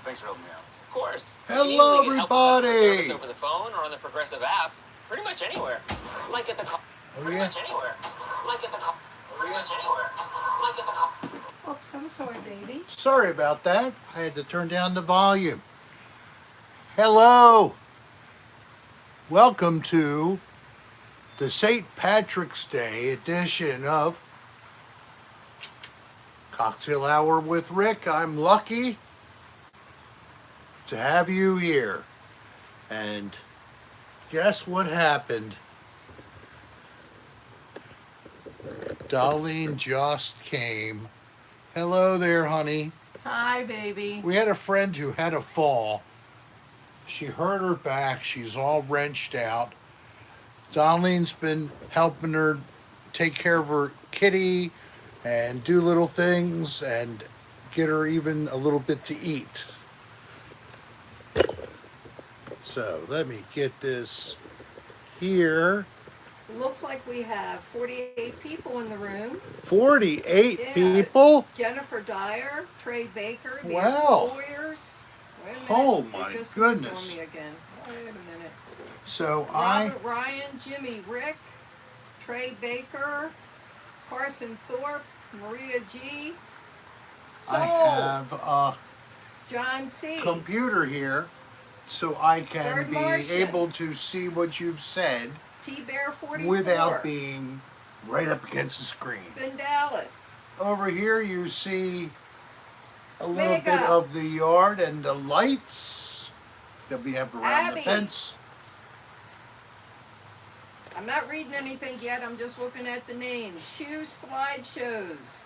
Thanks for helping me out. Of course. Hello, everybody. Over the phone or on the Progressive app, pretty much anywhere. Like at the car. Pretty much anywhere. Like at the car. Pretty much anywhere. Like at the car. Oops, I'm sorry, baby. Sorry about that. I had to turn down the volume. Hello. Welcome to the St. Patrick's Day edition of Cocktail Hour with Rick. I'm lucky to have you here. And guess what happened? Darlene just came. Hello there, honey. Hi, baby. We had a friend who had a fall. She hurt her back. She's all wrenched out. Darlene's been helping her take care of her kitty and do little things and get her even a little bit to eat. So let me get this here. Looks like we have 48 people in the room. 48 Yeah. people? Jennifer Dyer, Trey Baker, the Wow. ex-lawyers. Wait a minute. Oh, They my just goodness. moved on me again. Wait a minute. So Robert Ryan, Jimmy Rick, Trey Baker, Carson Thorpe, Maria G. I have a John C. computer here so I can Bird be Martian. able to see what you've said T-Bear 44. without being right up against the screen. Ben Dallas. Over here you see a little Mega. bit of the yard and the lights that we have around the Abby. fence. I'm not reading anything yet. I'm just looking at the names. Shoe slideshows.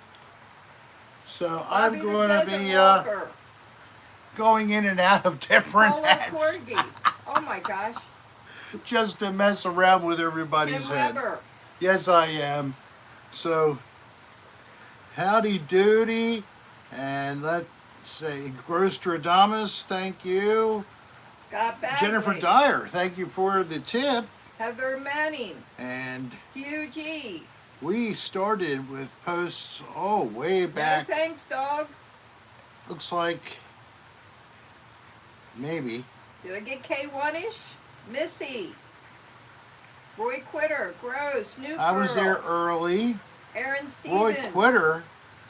So Bobby I'm the going to Desert be Walker. going in and out of different Polo hats Corgi. Oh my gosh. just to mess around with everybody's Tim head. Weber. Yes, I am. So, howdy doody, and let's say Grostradamus, thank you. Scott Bagley. Jennifer Dyer, thank you for the tip. Heather Manning. And Hugh G. we started with posts, way No back. thanks, dog. Looks like maybe. Did I get K1-ish? Missy. Roy Quitter. Gross. New I was Girl. there early. Aaron Stevens. Roy Quitter.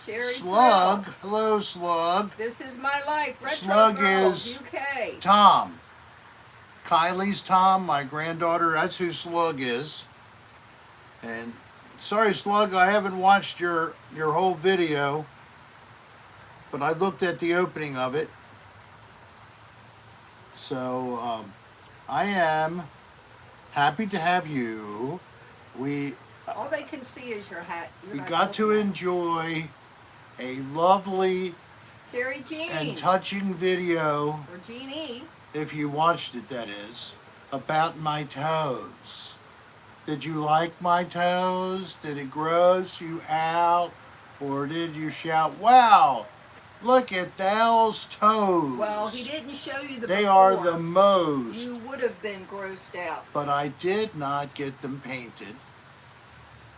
Sherry Slug. Pearl. Hello, Slug. This is my life. Retro Slug Girls, is UK. Tom. Kylie's Tom, my granddaughter. That's who Slug is. And sorry, Slug, I haven't watched your whole video, but I looked at the opening of it. So I am happy to have you. All they can see is your hat. You're We not got to looking at it. enjoy a lovely Carrie Jean. and touching video, Or Jeannie. if you watched it, that is, about my toes. Did you like my toes? Did it gross you out? Or did you shout, wow, look at those toes? Well, he didn't show you the They before. are the most. You would have been grossed out. But I did not get them painted.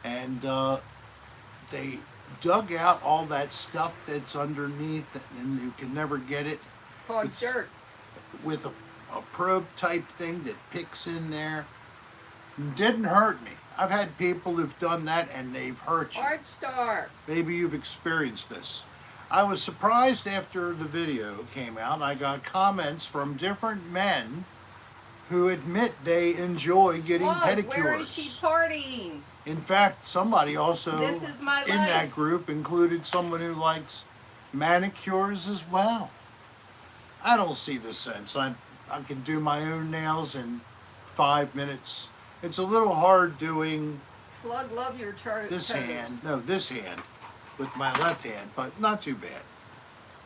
And they dug out all that stuff that's underneath, and you can never get it Called It's- dirt. with a probe type thing that picks in there. It didn't hurt me. I've had people who've done that and they've hurt you. Art Star. Maybe you've experienced this. I was surprised after the video came out. I got comments from different men who admit they enjoy getting Slug, pedicures. where is she partying? In fact, somebody also This is my in life. that group included someone who likes manicures as well. I don't see the sense. I can do my own nails in 5 minutes. It's a little hard doing Slug, love your this toes. hand, no, this hand with my left hand, but not too bad.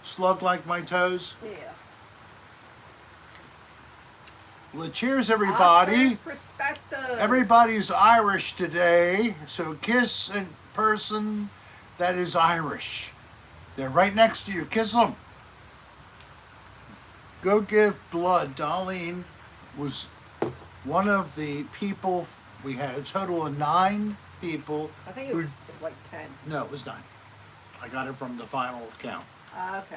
Slug like my toes? Yeah. Well, cheers everybody. Oscar's perspective. Everybody's Irish today, so kiss a person that is Irish. They're right next to you. Kiss them. Go give blood. Darlene was one of the people. We had a total of 9 people. I think it was like 10. No, it was 9. I got it from the final count. Okay.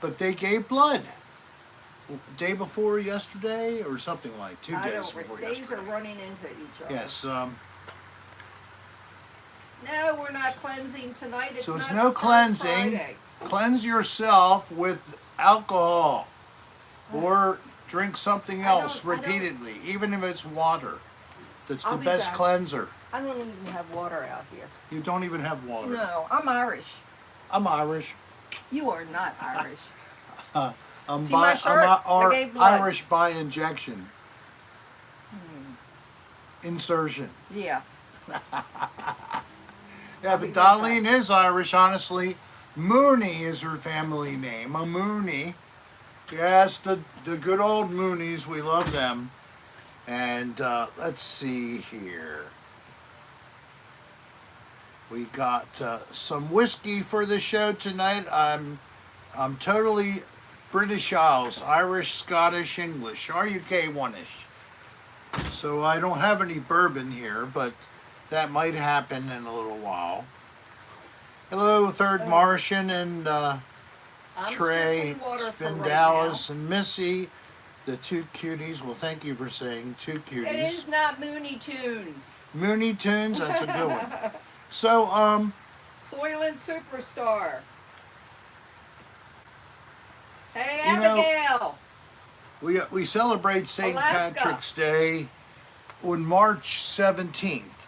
But they gave blood. Day before yesterday or something like 2 days before Days yesterday. are running into each other. Yes. No, we're not cleansing tonight. It's So it's not no the first cleansing. Friday. Cleanse yourself with alcohol or drink something else I don't- repeatedly, even if it's water. That's the I'll be best back. cleanser. I don't even have water out here. You don't even have water. No, I'm Irish. I'm Irish. You are not Irish. I'm, See my shirt? I gave blood. Irish by injection. Insertion. Yeah. Yeah, I'll be but right Darlene is Irish, honestly. Mooney is her family name. A Mooney. Yes, the good old Moonies. We love them. And let's see here. We got some whiskey for the show tonight. I'm totally British Isles, Irish, Scottish, English, RUK1ish. So I don't have any bourbon here, but that might happen in a little while. Hello, Third Martian and I'm Trey, strictly water for right Spindalis, and Missy, the two cuties. Well, thank you for saying two now. cuties. It is not Mooney Tunes. Mooney Tunes, that's a good one. So, Soylent Superstar. Hey, You know, Abigail. we celebrate St. Alaska. Patrick's Day on March 17th,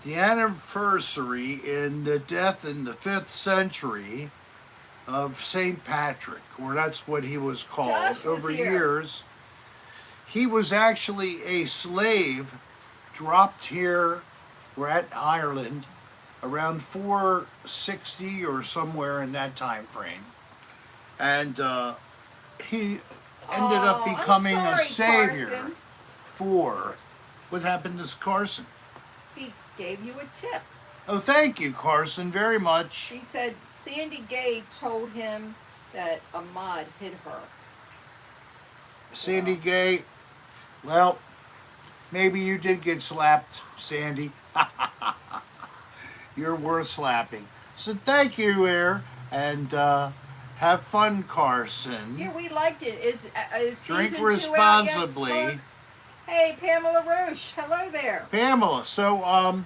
the anniversary in the death in the 5th century of St. Patrick, or that's what he was called. Josh was over here. years. He was actually a slave dropped here, we're at Ireland, around 460 or somewhere in that time frame. And he ended up Oh, I'm becoming a sorry, savior Carson. for what happened to Carson. He gave you a tip. Oh, thank you, Carson, very much. He said Sandy Gay told him that Ahmad hit her. Sandy Gay, well, maybe you did get slapped, Sandy. You're worth slapping. So thank you, Air, and have fun, Carson. Yeah, we liked it. Is Drink season 2 responsibly. out yet, Spark? Hey, Pamela Roche. Hello there. Pamela, so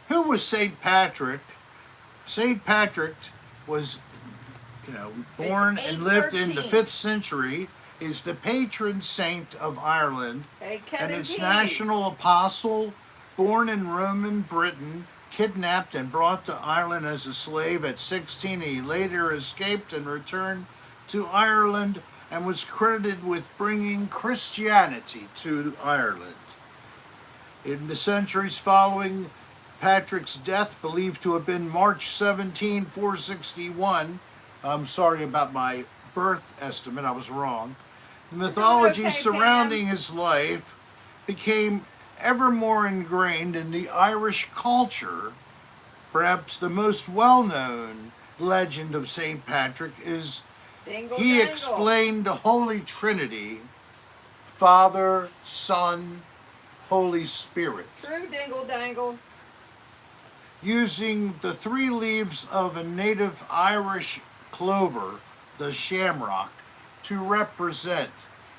who was St. Patrick? St. Patrick was, born and lived in the 5th century, is the patron saint of Ireland, Hey, and Kevin its T. national apostle, born in Roman Britain, kidnapped and brought to Ireland as a slave at 16. He later escaped and returned to Ireland and was credited with bringing Christianity to Ireland. In the centuries following Patrick's death, believed to have been March 17, 461, I'm sorry about my birth estimate, I was wrong. The mythology okay, surrounding Pam. his life became ever more ingrained in the Irish culture. Perhaps the most well-known legend of St. Patrick is Dingle he dangle. explained the Holy Trinity, Father, Son, Holy Spirit, True dingle dangle. using the 3 leaves of a native Irish clover, the shamrock, to represent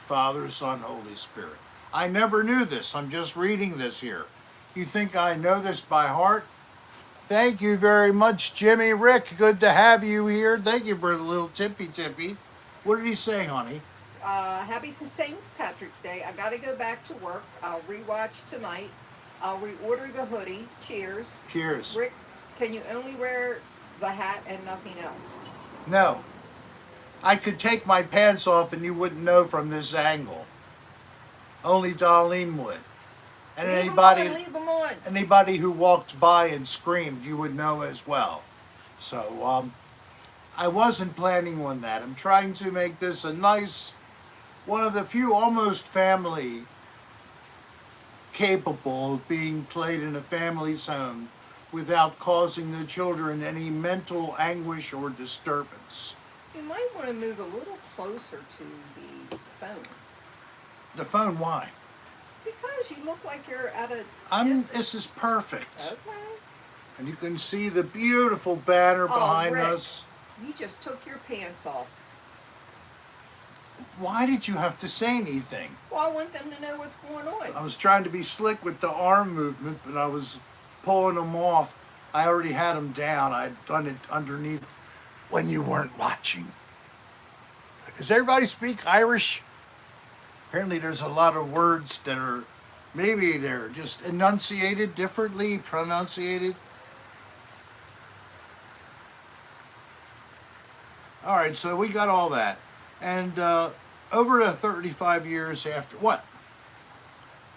Father, Son, Holy Spirit. I never knew this. I'm just reading this here. You think I know this by heart? Thank you very much, Jimmy Rick. Good to have you here. Thank you for the little tippy. What did he say, honey? Happy St. Patrick's Day. I got to go back to work. I'll rewatch tonight. I'll reorder the hoodie. Cheers. Cheers. Rick, can you only wear the hat and nothing else? No. I could take my pants off and you wouldn't know from this angle. Only Darlene would. And Leave them on. anybody who walked by and screamed, you would know as well. So, I wasn't planning on that. I'm trying to make this a nice, one of the few almost family capable of being played in a family's home without causing the children any mental anguish or disturbance. You might want to move a little closer to the phone. The phone, why? Because you look like you're at a This is perfect. Okay. And you can see the beautiful banner behind Rick, us. You just took your pants off. Why did you have to say anything? Well, I want them to know what's going I on. was trying to be slick with the arm movement, but I was pulling them off. I already had them down. I'd done it underneath when you weren't watching. Does everybody speak Irish? Apparently there's a lot of words that are, maybe they're just enunciated differently, pronunciated. All right, so we got all that. And over the 35 years after, what?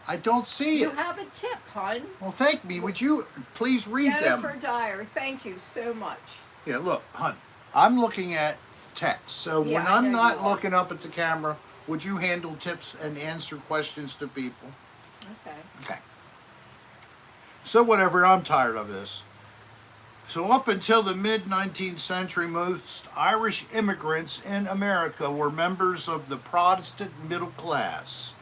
I don't see You it. have a tip, hon. Well, thank me. Would you please read Jennifer them? Dyer, thank you so much. Yeah, look, hon, I'm looking at text. So Yeah, when I I'm know not you are. looking up at the camera, would you handle tips and answer questions to people? Okay. Okay. So whatever, I'm tired of this. So up until the mid-19th century, most Irish immigrants in America were members of the Protestant middle class.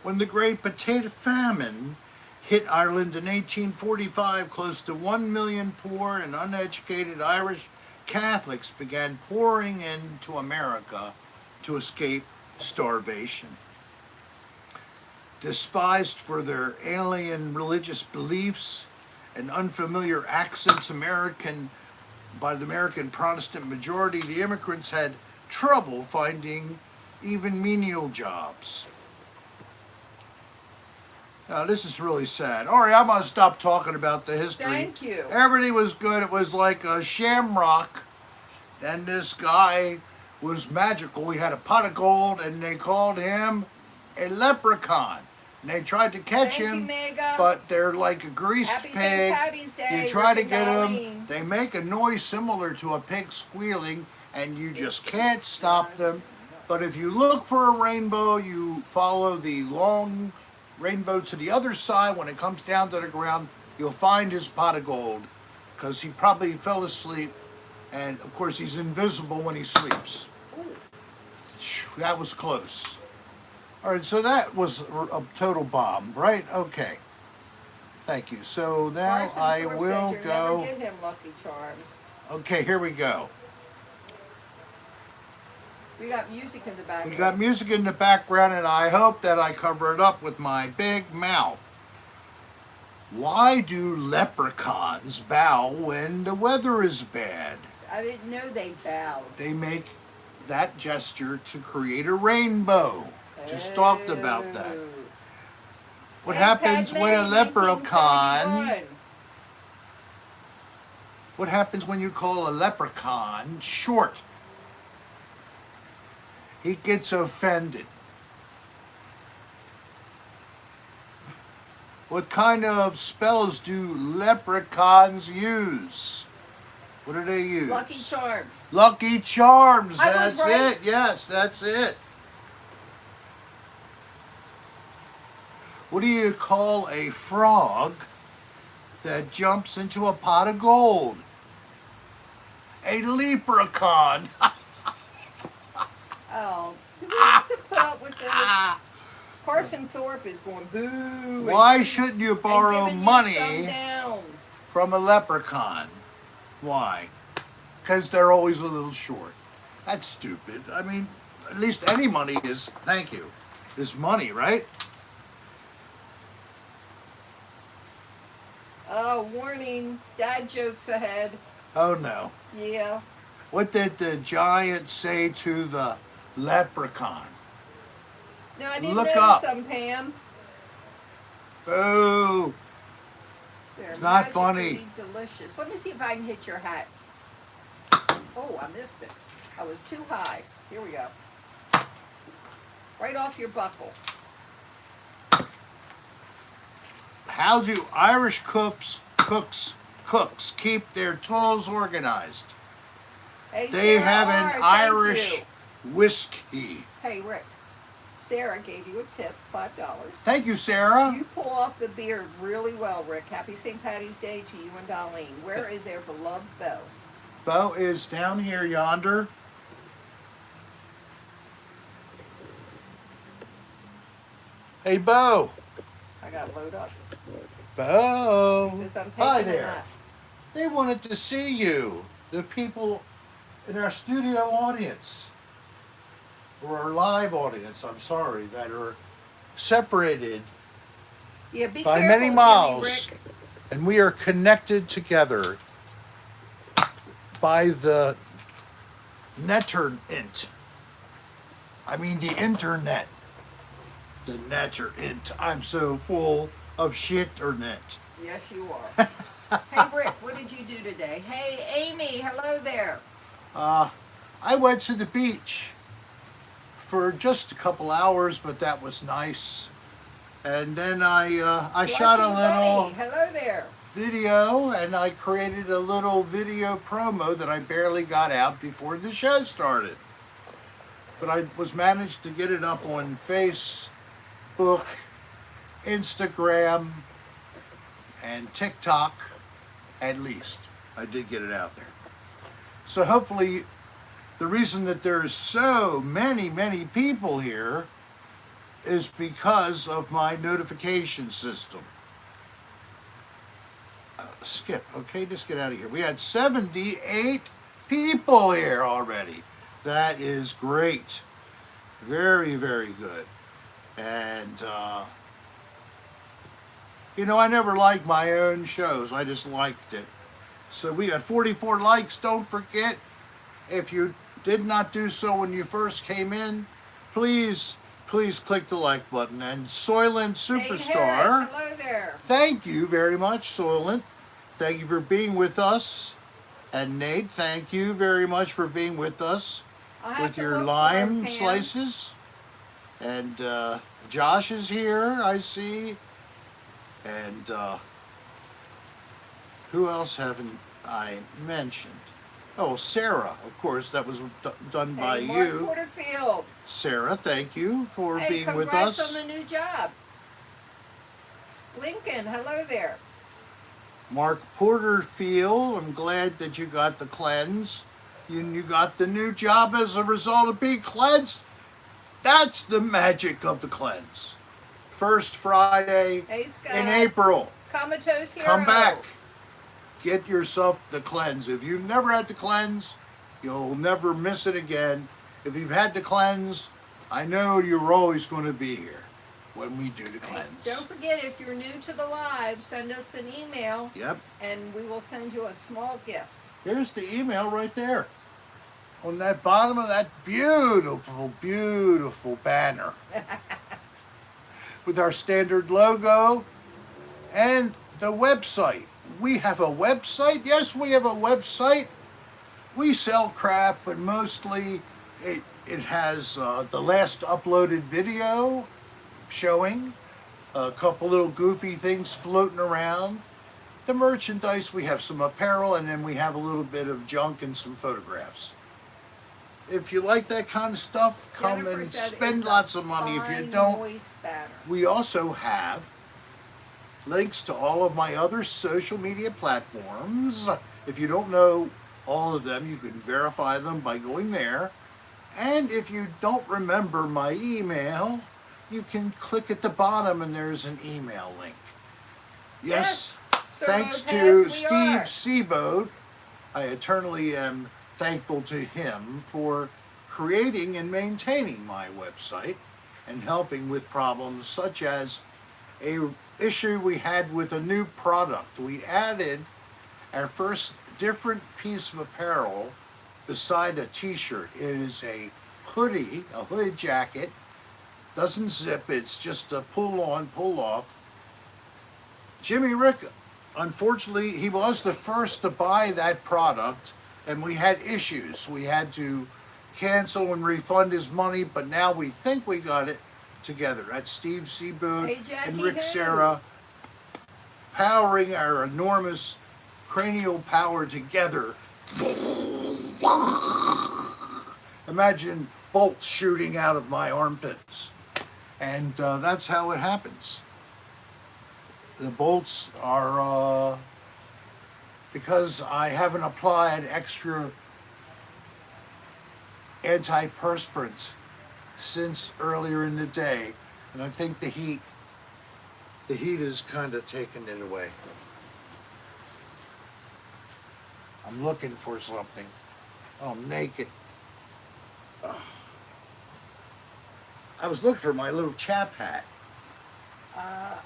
When the Great Potato Famine hit Ireland in 1845, close to 1 million poor and uneducated Irish Catholics began pouring into America to escape starvation. Despised for their alien religious beliefs and unfamiliar accents by the American Protestant majority, the immigrants had trouble finding even menial jobs. Now, this is really sad. All right, I'm going to stop talking about the history. Thank you. Everything was good. It was like a shamrock. And this guy was magical. He had a pot of gold, and they called him a leprechaun. And they tried to catch Thank you, him, Mega. but they're like a greased Happy St. pig. Patty's Day, You try to Rick and get them, Darlene. they make a noise similar to a pig squealing, and you just can't stop them. But if you look for a rainbow, you follow the long rainbow to the other side. When it comes down to the ground, you'll find his pot of gold, because he probably fell asleep, and of course he's invisible when he sleeps. That was close. All right, so that was a total bomb, right? Okay. Thank you. So now Carson I Thorpe will said you'll go. Never give him Lucky Charms. Okay, here we go. We got music in the background. We got music in the background, and I hope that I cover it up with my big mouth. Why do leprechauns bow when the weather is bad? I didn't know they bowed. They make that gesture to create a rainbow. Just talked about that. Oh. What Hey, happens Padme, when a leprechaun... 1971. What happens when you call a leprechaun short? He gets offended. What kind of spells do leprechauns use? What do they use? Lucky Charms. Lucky Charms. I That's was right. it. Yes, that's it. What do you call a frog that jumps into a pot of gold? A leprechaun. Oh, do we have to put up with this? Carson Thorpe is going boo. Why shouldn't you borrow and giving you money thumb down. from a leprechaun? Why? Because they're always a little short. That's stupid. I mean, at least any money is, thank you, is money, right? Oh, warning. Dad jokes ahead. Oh no. Yeah. What did the giant say to the leprechaun? No, I didn't Look know up. some, Pam. Boo! They're It's not magically funny. Delicious. Let me see if I can hit your hat. Oh, I missed it. I was too high. Here we go. Right off your buckle. How do Irish cooks keep their tools organized? Hey, They Sarah have R., an thank Irish you. whiskey. Hey, Rick. Sarah gave you a tip, $5. Thank you, Sarah. You pull off the beard really well, Rick. Happy St. Patty's Day to you and Darlene. Where is their beloved Beau? Beau is down here yonder. Hey, Beau. I got to load up. Beau. Is this untaken Hi or there. not? They wanted to see you. The people in our studio audience. for our live audience, I'm sorry, that are separated Yeah, be by careful, many Jimmy miles, Rick. and we are connected together by the neternet. I mean the internet. The neternet. I'm so full of shit-ernet. Yes, you are. Hey, Rick, what did you do today? Hey, Amy, hello there. I went to the beach for just a couple hours, but that was nice. And then I shot a Blushing little Bunny, hello there. video, and I created a little video promo that I barely got out before the show started. But I was managed to get it up on Facebook, Instagram, and TikTok, at least. I did get it out there. So hopefully, the reason that there's so many people here is because of my notification system. Skip, okay, just get out of here. We had 78 people here already. That is great. Very, very good. And, I never liked my own shows. I just liked it. So we got 44 likes. Don't forget, if you did not do so when you first came in, please click the like button. And Soylent Superstar, hello there. thank you very much, Soylent. Thank you for being with us. And Nate, thank you very much for being with us with your lime slices. And Josh is here, I see. And who else haven't I mentioned? Oh, Serra, of course, that was done by Mark you. Porterfield. Sarah, thank you for Hey, being with us. congrats on the new job. Lincoln, hello there. Mark Porterfield, I'm glad that you got the cleanse. You got the new job as a result of being cleansed. That's the magic of the cleanse. First Friday Hey, Scott. in April. Comatose Hero. Come back. Get yourself the cleanse. If you've never had the cleanse, you'll never miss it again. If you've had the cleanse, I know you're always going to be here when we do the cleanse. Don't forget, if you're new to the live, send us an email. Yep. And we will send you a small gift. Here's the email right there. On that bottom of that beautiful, beautiful banner. With our standard logo and the website. We have a website. Yes, we have a website. We sell crap, but mostly it has the last uploaded video showing a couple little goofy things floating around. The merchandise, we have some apparel, and then we have a little bit of junk and some photographs. If you like that kind of stuff, come Jennifer and said spend it's a lots of money. If you fine don't, voice banner. we also have links to all of my other social media platforms. If you don't know all of them, you can verify them by going there. And if you don't remember my email, you can click at the bottom and there's an email link. Yes, Sir thanks Lopez, to we Steve are. Seabode. I eternally am thankful to him for creating and maintaining my website and helping with problems such as a issue we had with a new product. We added our first different piece of apparel beside a t-shirt. It is a hoodie, a hood jacket. Doesn't zip, it's just a pull on, pull off. Jimmy Rick, unfortunately, he was the first to buy that product, and we had issues. We had to cancel and refund his money, but now we think we got it together. That's Steve Seaboot Hey, Jackie and Rick Who. Serra powering our enormous cranial power together. Imagine bolts shooting out of my armpits. And that's how it happens. The bolts are because I haven't applied extra antiperspirant since earlier in the day, and I think the heat is kind of taking it away. I'm looking for something. Oh, I'm naked. Ugh. I was looking for my little chap hat.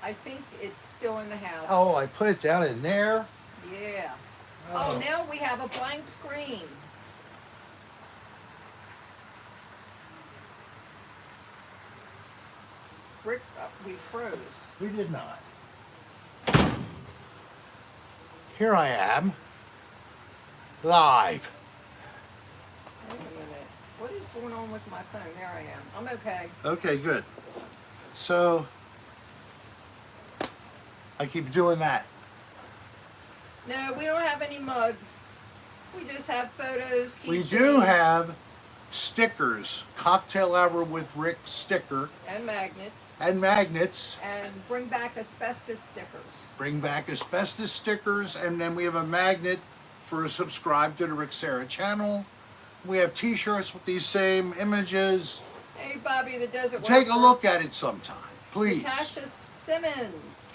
I think it's still in the house. Oh, I put it down in there. Yeah. Oh, now we have a blank screen. Rick, we froze. We did not. Here I am. Live. Wait a minute. What is going on with my phone? There I am. I'm okay. Okay, good. So, I keep doing that. No, we don't have any mugs. We just have photos. We keychains, do have stickers. Cocktail Hour with Rick sticker. and magnets. And magnets. And bring back asbestos stickers. Bring back asbestos stickers. And then we have a magnet for a subscribe to the Rick Serra channel. We have t-shirts with these same images. Hey, Bobby, the desert. Take a Worker. look at it sometime, please. Natasha Simmons.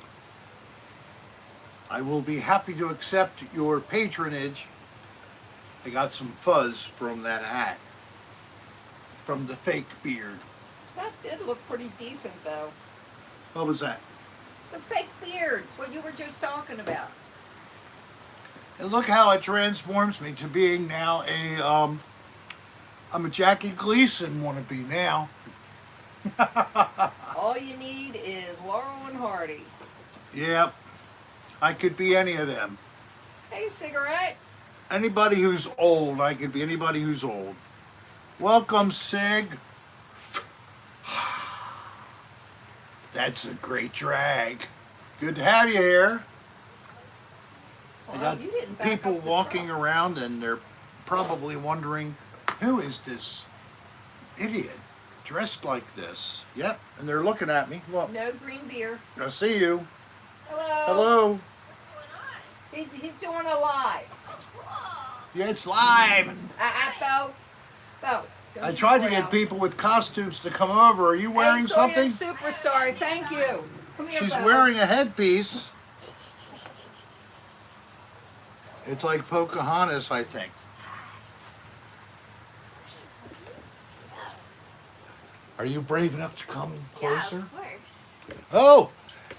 I will be happy to accept your patronage. I got some fuzz from that hat. From the fake beard. That did look pretty decent, though. What was that? The fake beard, what you were just talking about. And look how it transforms me to being now I'm a Jackie Gleason wannabe now. All you need is Laurel and Hardy. Yep. I could be any of them. Hey, cigarette. Anybody who's old, I could be anybody who's old. Welcome, Sig. That's a great drag. Good to have you here. I got you didn't back people up the walking truck. around and they're probably wondering, who is this idiot dressed like this? Yep, and they're looking at me. Look, No green beer. I see you. Hello. Hello. He's doing a live. Yeah, it's live. Bo. Bo. don't I you tried to go get out. people with costumes to come over. Are you wearing Hey, something? Soyan Superstar, thank you. Come here, She's Bo. wearing a headpiece. It's like Pocahontas, I think. Are you brave enough to come closer? Yeah, of course. Oh,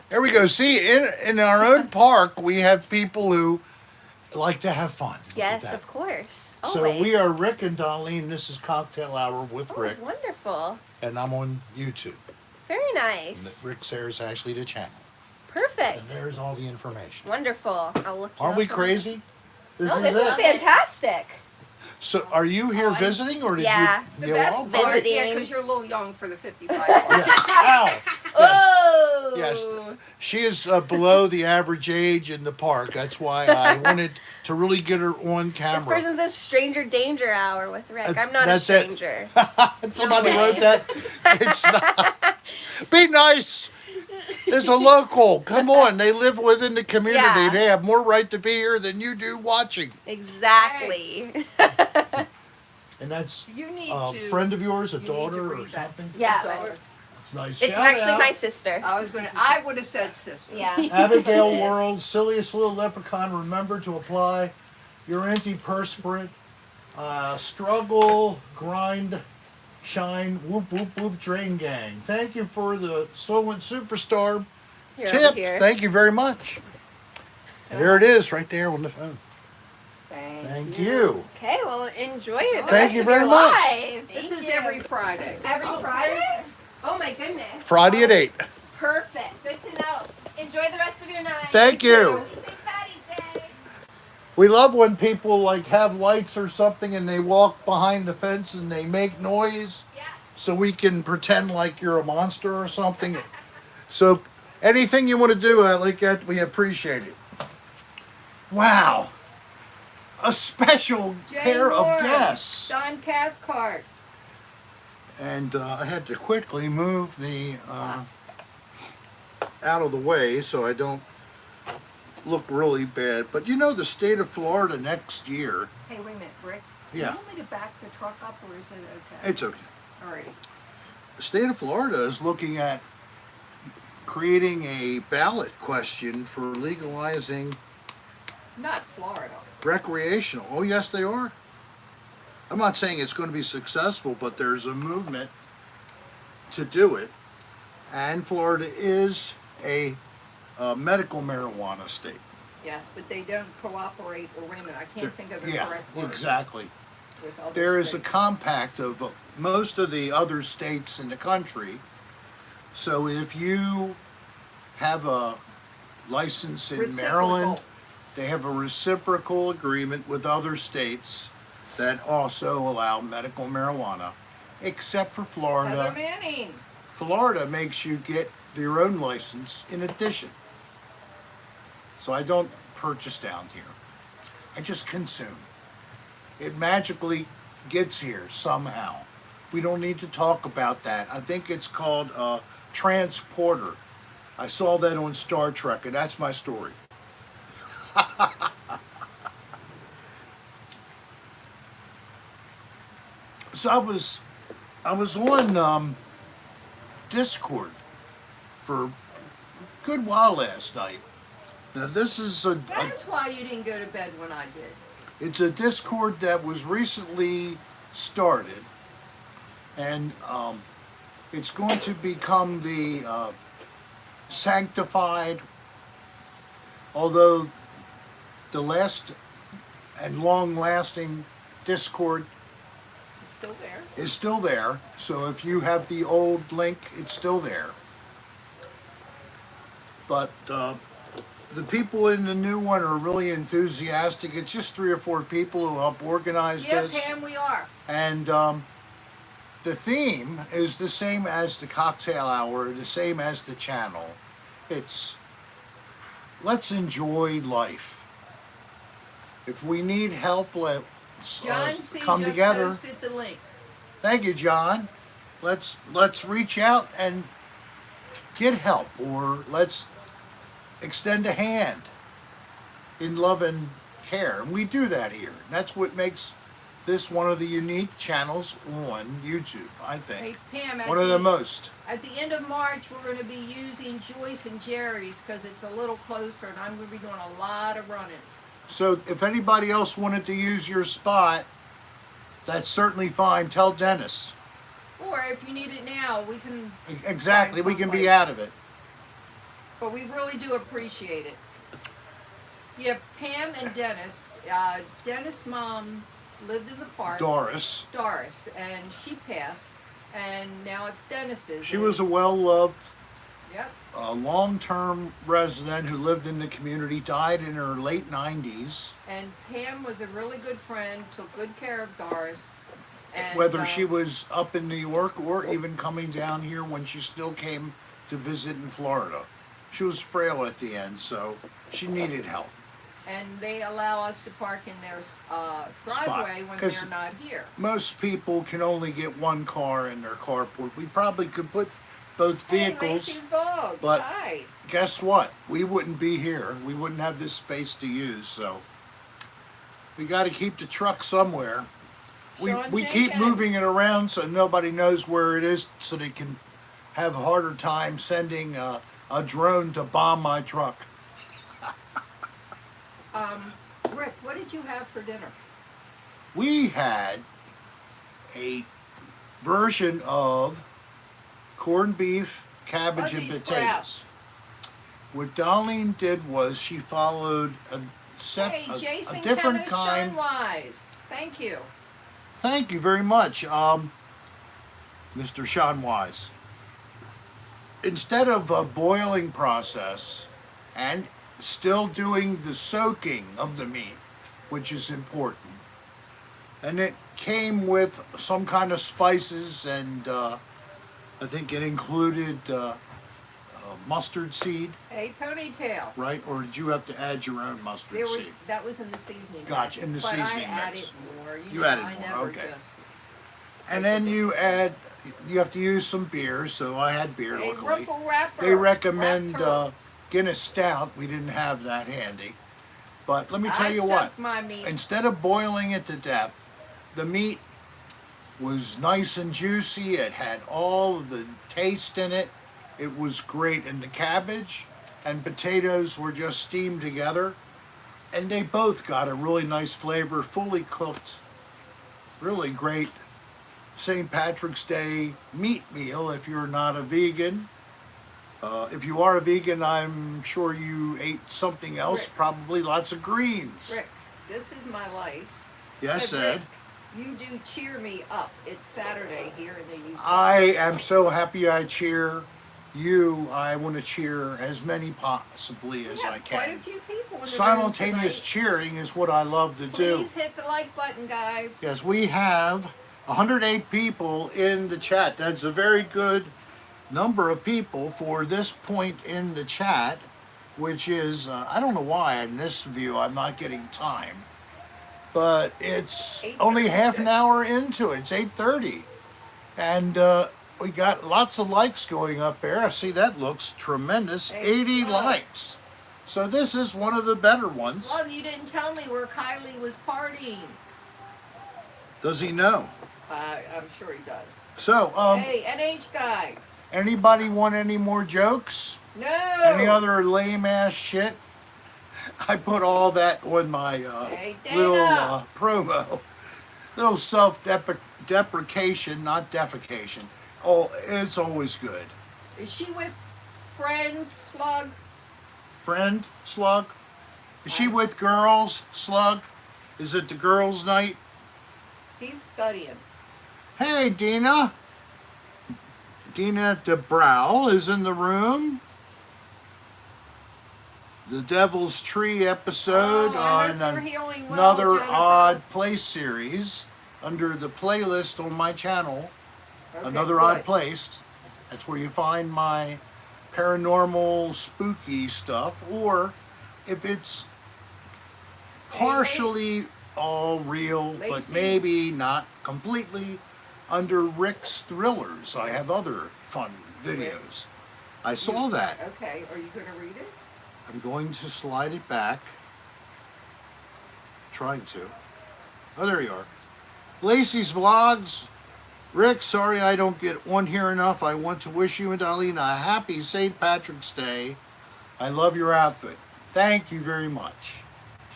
there we go. See, in our own park, we have people who like to have fun. Look at Yes, that. of course. So Always. we are Rick and Darlene. This is Cocktail Hour with Oh, Rick, wonderful. and I'm on YouTube. Very And nice. Rick Sayers actually the channel. Perfect. And there's all the information. Wonderful. I'll look. you Aren't up we on- crazy? No, this is it. fantastic. So, are you here Oh, visiting, or did Yeah. you? The best okay. part, Visiting. yeah, because you're a little young for the 55 part. Yeah. Ow. Yes. Oh. Yes. She is below the average age in the park. That's why I wanted to really get her on This camera. person says stranger danger hour with Rick. That's- I'm not a that's it. stranger. Somebody way. wrote that. It's not. Be nice. There's a local. Come on. They live within the community. Yeah. They have more right to be here than you do watching. Exactly. And that's You need a to. friend of yours, a you need to daughter or read that. something? Yeah. Daughter. It's nice. It's Shout actually out. my sister. I would have said sister. Yeah. Abigail It is. World, silliest little leprechaun, remember to apply your antiperspirant. Struggle, grind, shine, whoop, whoop, whoop, drain gang. Thank you for the Solent Superstar Here, tip. over here. Thank you very much. There it is, right there on the phone. Thank you. Okay, well, enjoy it. The Thank rest you of very your much. life. This Thank is you. every Friday. Every Friday? Oh my goodness. Friday at 8. Perfect. Good to know. Enjoy the rest of your night. Thank you. Happy St. Patty's Day. We love when people like have lights or something and they walk behind the fence and they make noise. Yeah. So we can pretend like you're a monster or something. So anything you want to do like that, we appreciate it. Wow. A special Jay pair of Moore, guests. Don Cathcart. And I had to quickly move the out of the way so I don't look really bad. But you know, the state of Florida next year, Hey, wait a minute, Rick. Yeah. You want me to back the truck up, or is it okay? it's okay. Alrighty. The state of Florida is looking at creating a ballot question for legalizing Not Florida. recreational. Oh, yes, they are. I'm not saying it's going to be successful, but there's a movement to do it. And Florida is a medical marijuana state. Yes, but they don't cooperate, or wait a minute, I can't think of the Yeah, correct word. exactly. With other There is a states. compact of most of the other states in the country. So if you have a license in Maryland, they have a reciprocal agreement with other states that also allow medical marijuana, except for Heather Florida. Manning. Florida makes you get your own license in addition. So I don't purchase down here. I just consume. It magically gets here somehow. We don't need to talk about that. I think it's called a transporter. I saw that on Star Trek, and that's my story. So I was on Discord for a good while last night. Now this is That's why you didn't go to bed when I did. it's a Discord that was recently started, and it's going to become the sanctified, although the last and long-lasting Discord It's still there. is still there. So if you have the old link, it's still there. But the people in the new one are really enthusiastic. It's just 3 or 4 people who help organize Yeah, this. Pam, we are. And the theme is the same as the cocktail hour, the same as the channel. It's let's enjoy life. If we need help, let's John C. come just together. posted the link. Thank you, John. Let's reach out and get help, or let's extend a hand in love and care. And we do that here. That's what makes this one of the unique channels on YouTube, I think. Hey, Pam, One of the most. at the end of March, we're going to be using Joyce and Jerry's because it's a little closer, and I'm going to be doing a lot of running. So if anybody else wanted to use your spot, that's certainly fine. Tell Dennis. Or if you need it now, we can. Exactly. find We can be someplace. out of it. But we really do appreciate it. Yeah, Pam and Dennis. Dennis' mom lived in the park. Doris. Doris, and she passed, and now it's Dennis's. She was a well-loved, Yep. long-term resident who lived in the community, died in her late 90s. And Pam was a really good friend, took good care of Doris. And, Whether she was up in New York or even coming down here when she still came to visit in Florida. She was frail at the end, so she needed help. And they allow us to park in their driveway when 'Cause they're not here. Most people can only get one car in their carport. We probably could put both vehicles, Hey, Lacey's Vogue. but- Hi. guess what? We wouldn't be here. We wouldn't have this space to use, so we got to keep the truck somewhere. Sean We keep Jenkins. moving it around so nobody knows where it is, so they can have a harder time sending a drone to bomb my truck. Rick, what did you have for dinner? We had a version of corned beef, cabbage, and Fuzzy potatoes. sprouts. What Darlene did was she followed a Hey, Jason different Kenneth kind. Shunwise. Thank you. Thank you very much, Mr. Sean Wise. Instead of a boiling process and still doing the soaking of the meat, which is important, and it came with some kind of spices, and I think it included mustard seed, Hey, Ponytail. right? Or did you have to add your own mustard There was seed? that was in the seasoning. Gotcha, mix, in the but seasoning I mix. added more. You know, added I more, never okay. just. And then you have to use some beer, so I had beer, Hey, luckily. Ripple Rapper. They recommend Raptor. Guinness Stout. We didn't have that handy. But let me tell I you what, soaked my meat. instead of boiling it to death, the meat was nice and juicy. It had all of the taste in it. It was great. And the cabbage and potatoes were just steamed together. And they both got a really nice flavor, fully cooked. Really great St. Patrick's Day meat meal if you're not a vegan. If you are a vegan, I'm sure you ate something else, Rick. probably lots of greens. Rick, this is my life. Yes, Hey, Ed. Rick, you do cheer me up. It's Saturday here in the UK. I am so happy I cheer you. I want to cheer as many possibly as We I have quite a can. few people in the Simultaneous room cheering is what I love to tonight. do. Please hit the like button, guys. Yes, we have 108 people in the chat. That's a very good number of people for this point in the chat, which is, I don't know why in this view I'm not getting time, but it's only half an hour into it. It's 8:30. And we got lots of likes going up there. I see that looks tremendous. Hey, 80 Slug. likes. So this is one of the better ones. Slug, you didn't tell me where Kylie was partying. Does he know? I'm sure he does. So, Hey, NH guy. anybody want any more jokes? No. Any other lame ass shit? I put all that on my Hey, Dana. little promo. Little self-deprecation, not defecation. Oh, it's always good. Is she with friends, Slug? Friend, Slug? Is she with girls, Slug? Is it the girls' night? He's studying. Hey, Dina. Dina DeBrow is in the room. The Devil's Tree episode Oh, I on hope you're healing well, another Jennifer. Odd Place series under the playlist on my channel. Okay, Another good. Odd Place. That's where you find my paranormal, spooky stuff. Or if it's partially all real, but Lacey. maybe not completely, under Rick's Thrillers. I have other fun videos. I saw that. Okay, are you going to read it? I'm going to slide it back. Trying to. Oh, there you are. Lacey's Vlogs. Rick, sorry I don't get on here enough. I want to wish you and Darlene a happy St. Patrick's Day. I love your outfit. Thank you very much.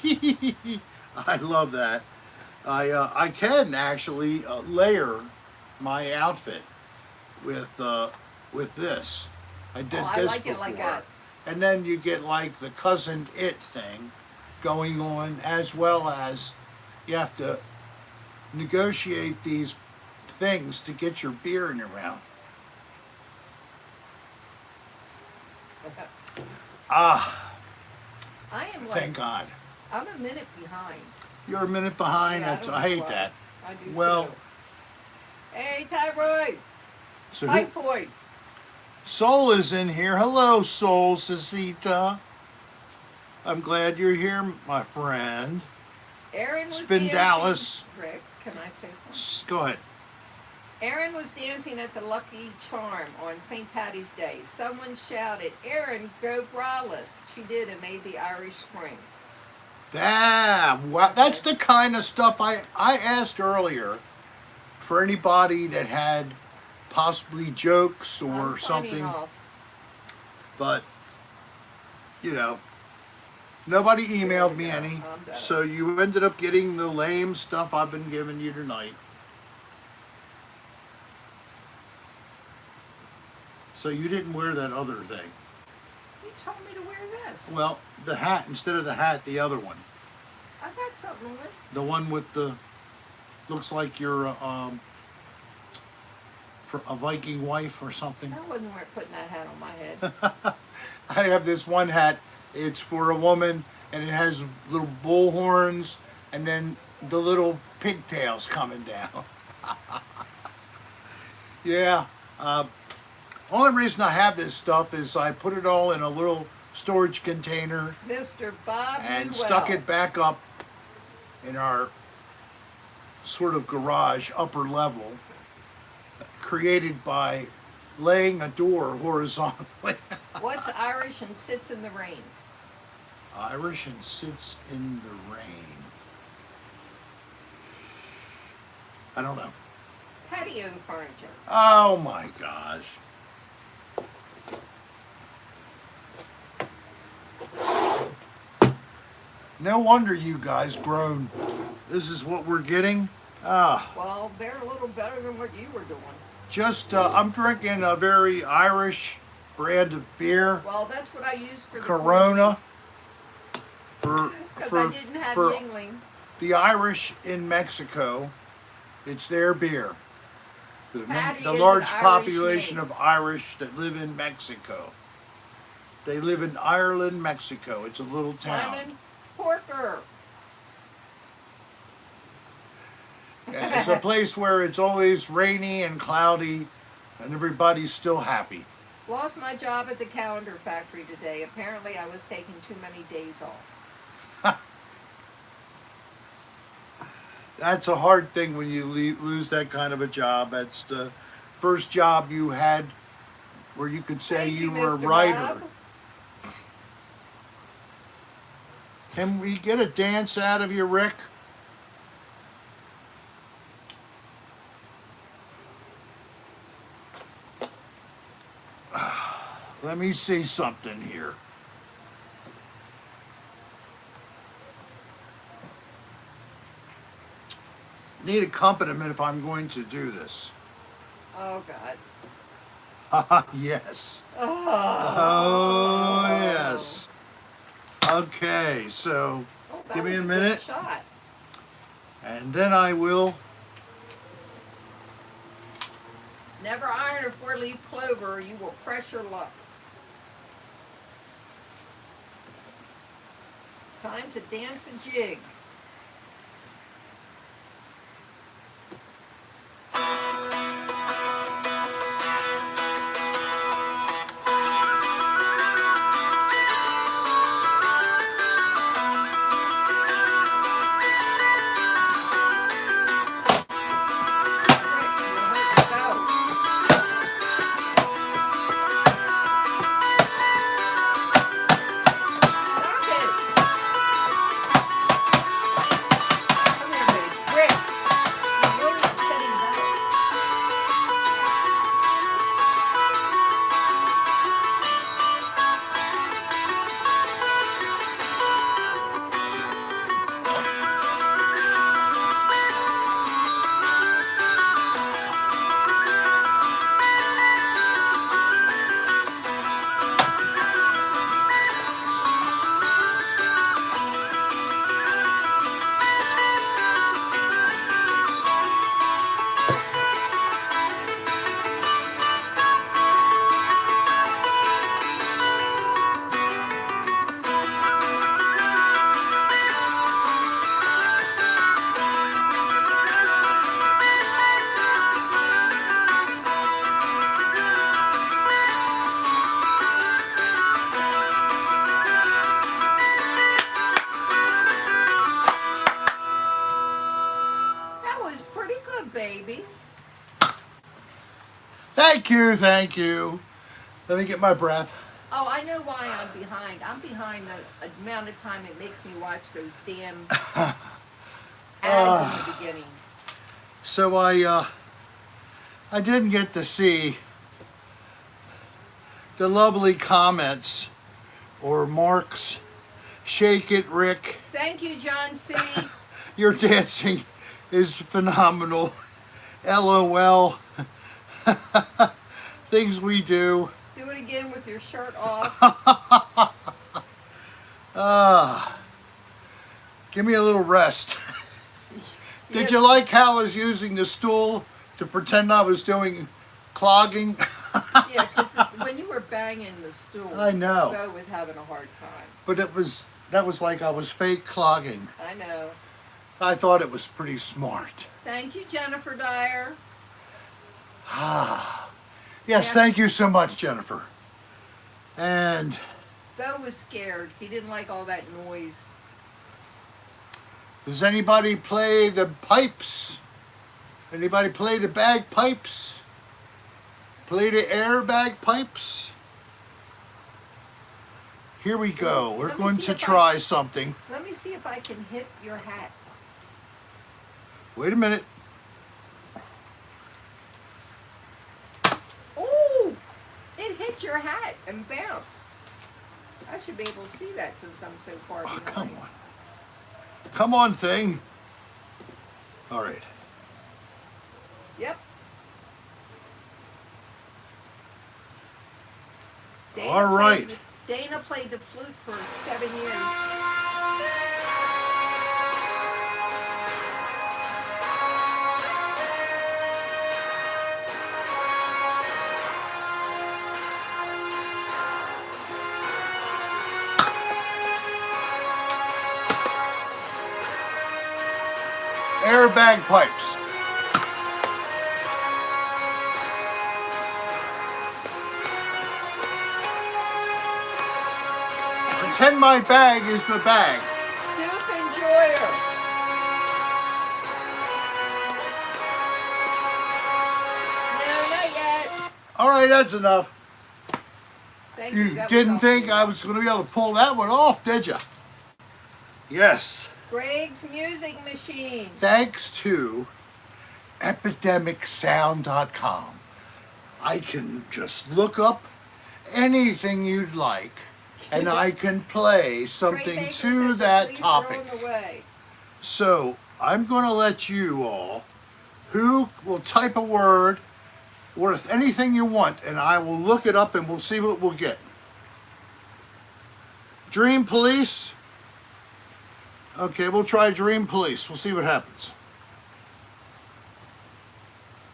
I love that. I can actually layer my outfit with this. I did I this like before. it like that. And then you get like the cousin it thing going on, as well as you have to negotiate these things to get your beer in your mouth. Ah, I am like, thank God. I'm a minute behind. You're a minute behind. Yeah, That's don't I know hate why. that. I do Well, too. Hey, Tyroid. So Typhoid. Soul is in here. Hello, Soul Cecita. I'm glad you're here, my friend. Aaron was Spin dancing. Dallas. Rick, can I say something? Go ahead. Aaron was dancing at the Lucky Charm on St. Patty's Day. Someone shouted, "Aaron, go braless." She did and made the Irish Spring. That's the kind of stuff I asked earlier for anybody that had possibly jokes or I'm signing something. off. But, you know, nobody emailed me go. any. I'm done. So you ended up getting the lame stuff I've been giving you tonight. So you didn't wear that other thing. You told me to wear this. Well, the hat, instead of the hat, the other one. I got something on it. The one with the, looks like you're for a Viking wife or something. I wasn't putting that hat on my head. I have this one hat. It's for a woman, and it has little bull horns, and then the little pigtails coming down. Yeah. Only reason I have this stuff is I put it all in a little storage container Mr. Bob and Newell. stuck it back up in our sort of garage upper level, created by laying a door horizontally. What's Irish and sits in the rain? Irish and sits in the rain. I don't know. Patio furniture. Oh my gosh. No wonder you guys groan. This is what we're getting. Ah, Well, they're a little better than what you were doing. just I'm drinking a very Irish brand of beer, Well, that's what I use for the Corona. For because for I didn't have for Yingling. the Irish in Mexico, it's their beer. Patty The is an large Irish population name. of Irish that live in Mexico. They live in Ireland, Mexico. It's a little town. Simon Porker. And it's a place where it's always rainy and cloudy, and everybody's still happy. Lost my job at the calendar factory today. Apparently, I was taking too many days off. That's a hard thing when you lose that kind of a job. That's the first job you had where you could say Thank you were a Mr. writer. Bob. Can we get a dance out of you, Rick? Let me see something here. Need accompaniment if I'm going to do this. Oh, God. Yes. Oh, Oh, yes. Okay, so Oh, that give me was a good minute, shot. and then I will. Never iron a four-leaf clover, or you will press your luck. Time to dance a jig. Baby. Thank you, thank you. Let me get my breath. Oh, I know why I'm behind. I'm behind the amount of time it makes me watch those damn ads in the beginning. So I didn't get to see the lovely comments or marks. Shake it, Rick. Thank you, John C. Your dancing is phenomenal. LOL. Things we do. Do it again with your shirt off. Give me a little rest. Did you like how I was using the stool to pretend I was doing clogging? Yeah, because when you were banging the stool, I know. Joe was having a hard time. But that was like I was fake clogging. I know. I thought it was pretty smart. Thank you, Jennifer Dyer. Yes, Yeah. thank you so much, Jennifer. And Bo was scared. He didn't like all that noise. does anybody play the pipes? Anybody play the bagpipes? Play the air bagpipes? Here we go. We're Let me going see to if try something. Let me see if I can hit your hat. Wait a minute. Oh, it hit your hat and bounced. I should be able to see that since I'm so far behind. Come on. Come on, thing. All right. Yep. All right. Dana played the flute for 7 years. Air bagpipes. Pretend my bag is the bag. Soup enjoyer. No, not yet. All right, that's enough. Thank You That was didn't all think good. I was going to be able to pull that one off, did you? Yes. Greg's Music Machine. Thanks to epidemicsound.com, I can just look up anything you'd like and I can play something to that topic. So I'm going to let you all, who will type a word worth anything you want, and I will look it up and we'll see what we'll get. Dream Police. Okay, we'll try Dream Police. We'll see what happens.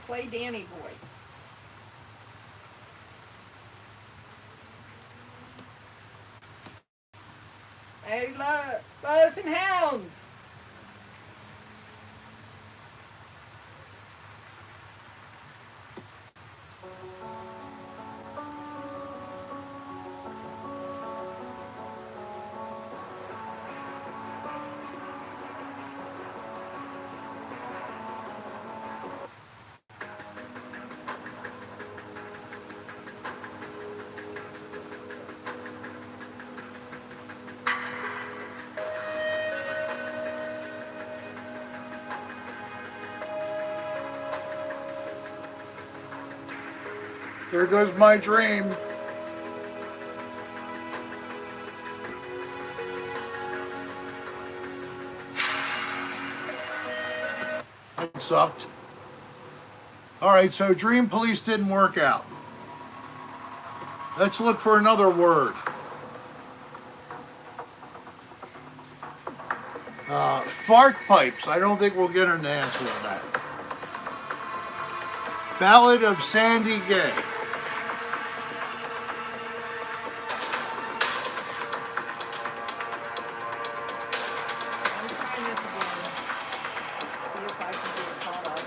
Play Danny Boy. Hey, Loves and Hounds. There goes my dream. That sucked. All right, so Dream Police didn't work out. Let's look for another word. Fart pipes. I don't think we'll get an answer to that. Ballad of Sandy Gay. I'm trying this again. See if I can get caught up.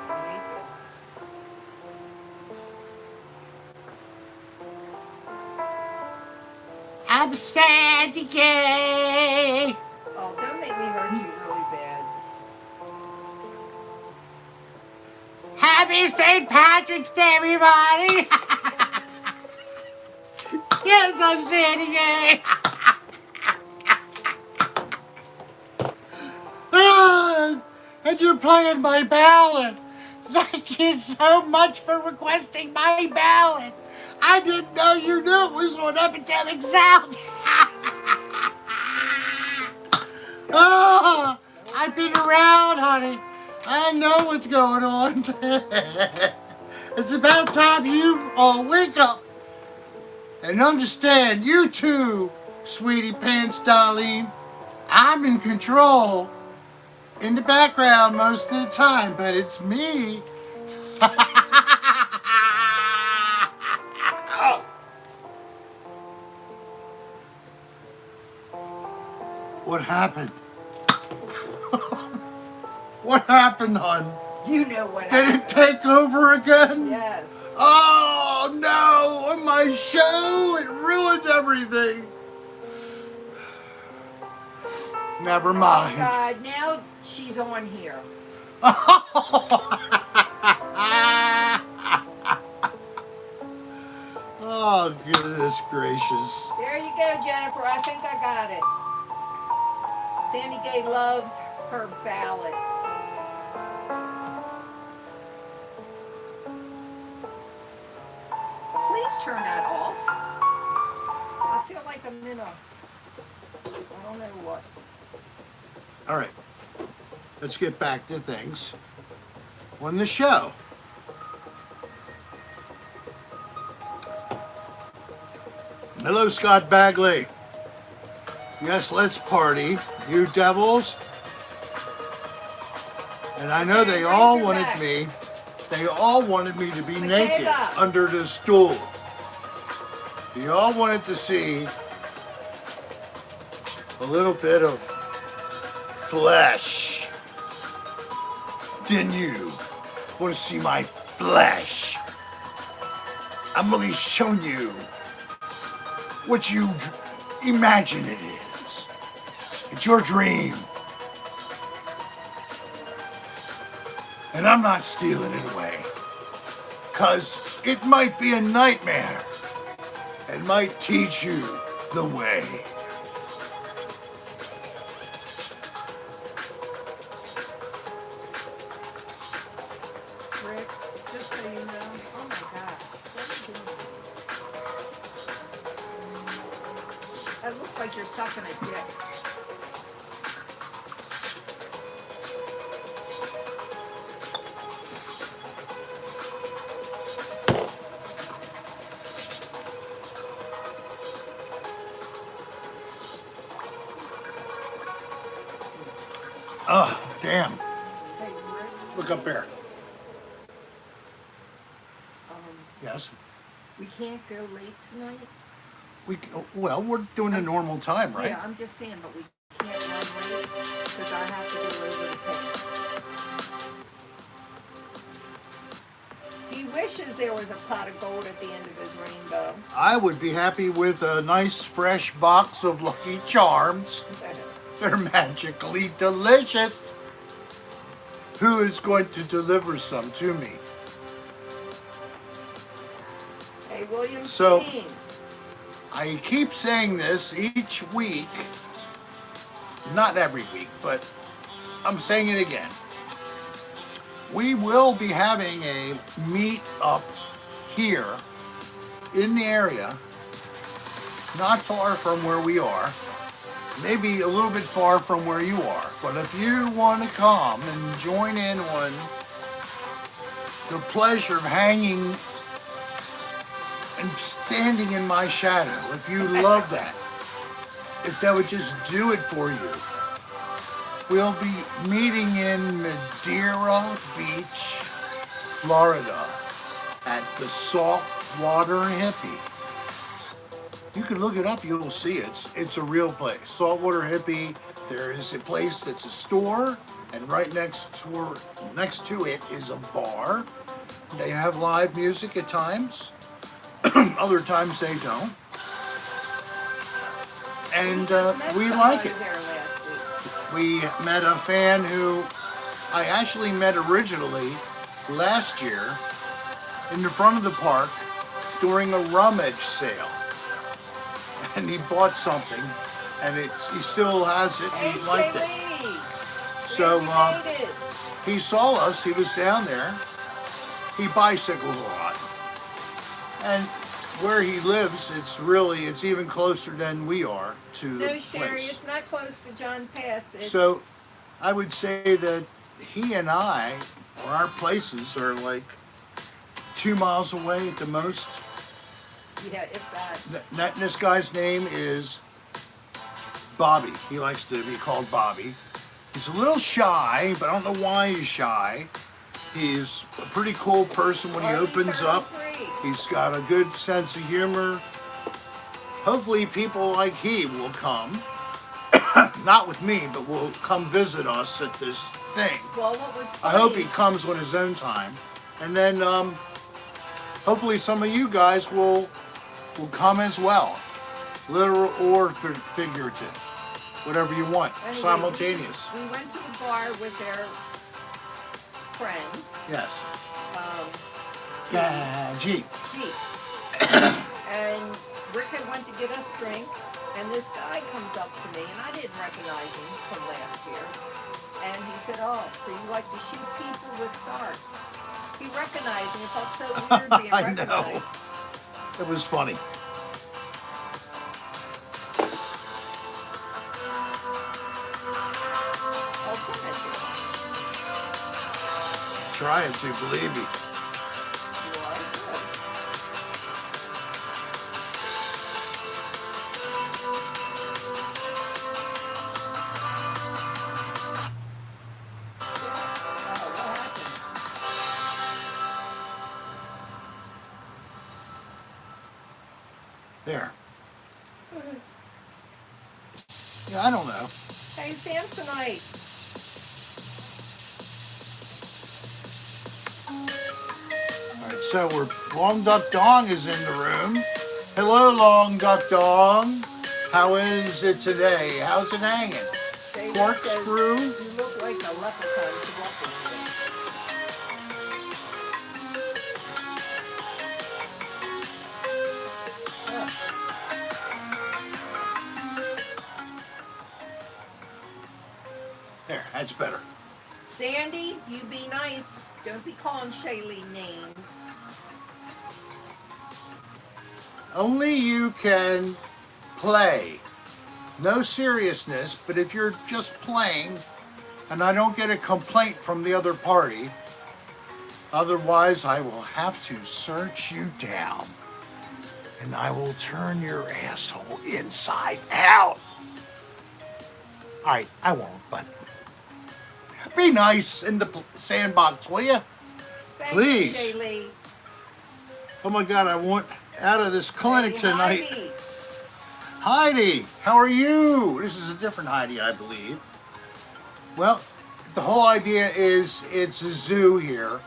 I need this. I'm Sandy Gay. Oh, don't make me hurt you really bad. Happy St. Patrick's Day, everybody. Yes, I'm Sandy Gay. And you're playing my ballad. Thank you so much for requesting my ballad. I didn't know you knew it was on Epidemic Sound. Oh, I've been around, honey. I know what's going on. It's about time you all wake up and understand, you too, sweetie pants, Darlene. I'm in control in the background most of the time, but it's me. What happened? What happened, hon? You know what Did it take over again? Yes. Oh no, on my show, it ruins everything. Never Oh, mind. God, now she's on here. Oh, goodness gracious. There you go, Jennifer. I think I got it. Sandy Gay loves her ballad. I'm in a, I don't know what. All right. Let's get back to things. On the show. Hello, Scott Bagley. Yes, let's party. You devils. And I know they all wanted me. They all wanted me to be naked under the stool. You all wanted to see a little bit of flesh. Didn't you want to see my flesh? I'm really showing you what you imagine it is. It's your dream. And I'm not stealing it away. 'Cause it might be a nightmare. It might teach you the way. Rick, just so you know, oh my God, what are you doing? That looks like you're sucking a dick. Oh, damn. Hey, Rick, Look up there. um, Yes. we can't go late tonight. Well, we're doing a normal time, right? Yeah, I'm just saying, but we can't run late because I have to go over the picks. He wishes there was a pot of gold at the end of his rainbow. I would be happy with a nice fresh box of Lucky Charms. They're magically delicious. Who is going to deliver some to me? Hey, William So- Steen. I keep saying this each week. Not every week, but I'm saying it again. We will be having a meet up here in the area, not far from where we are. Maybe a little bit far from where you are. But if you want to come and join in on the pleasure of hanging and standing in my shadow, if you love that, if that would just do it for you, we'll be meeting in Madeira Beach, Florida, at the Saltwater Hippie. You can look it up, you'll see it's a real place. Saltwater Hippie, there is a place that's a store, and right next to it is a bar. They have live music at times. Other times they don't. And we like it. There last week. We met a fan who I actually met originally last year in the front of the park during a rummage sale. And he bought something, and he still has it, and he liked it. So he saw us, he was down there. He bicycles a lot. And where he lives, it's even closer than we are to the No, Sherry, place. it's not close to John Pass. It's, So I would say that he and I, or our places, are like 2 miles away at the most. yeah, if that. This guy's name is Bobby. He likes to be called Bobby. He's a little shy, but I don't know why he's shy. He's a pretty cool person when he opens up. He's got a good sense of humor. Hopefully people like he will come. Not with me, but will come visit us at this thing. Well, what was I funny, hope he comes on his own time. And then hopefully some of you guys will come as well. Literal or figurative. Whatever you want. anyway, Simultaneous. We went to the bar with their friend, Yes. Pete. Gee. And Rick had went to get us drinks, and this guy comes up to me, and I didn't recognize him from last year. And he said, "Oh, so you like to shoot people with darts?" He recognized me. It felt so weird being I recognized. know. It was funny. trying to, believe me. You are good. Oh, what happened? There. Yeah, I don't know. Hey, Samsonite. All right, so Long Duck Dong is in the room. Hello, Long Duck Dong. How is it today? How's it hanging? Shaylee Corkscrew? says, you look like a leprechaun to walk with you. Yeah. There, that's better. Sandy, you be nice. Don't be calling Shaylee names. Only you can play. No seriousness, but if you're just playing and I don't get a complaint from the other party, otherwise I will have to search you down and I will turn your asshole inside out. All right, I won't, but be nice in the sandbox, will you? Thank Please. you, Shaylee. Oh my God, I want out of this clinic Hey, tonight. Heidi. Heidi, how are you? This is a different Heidi, I believe. Well, the whole idea is it's a zoo here,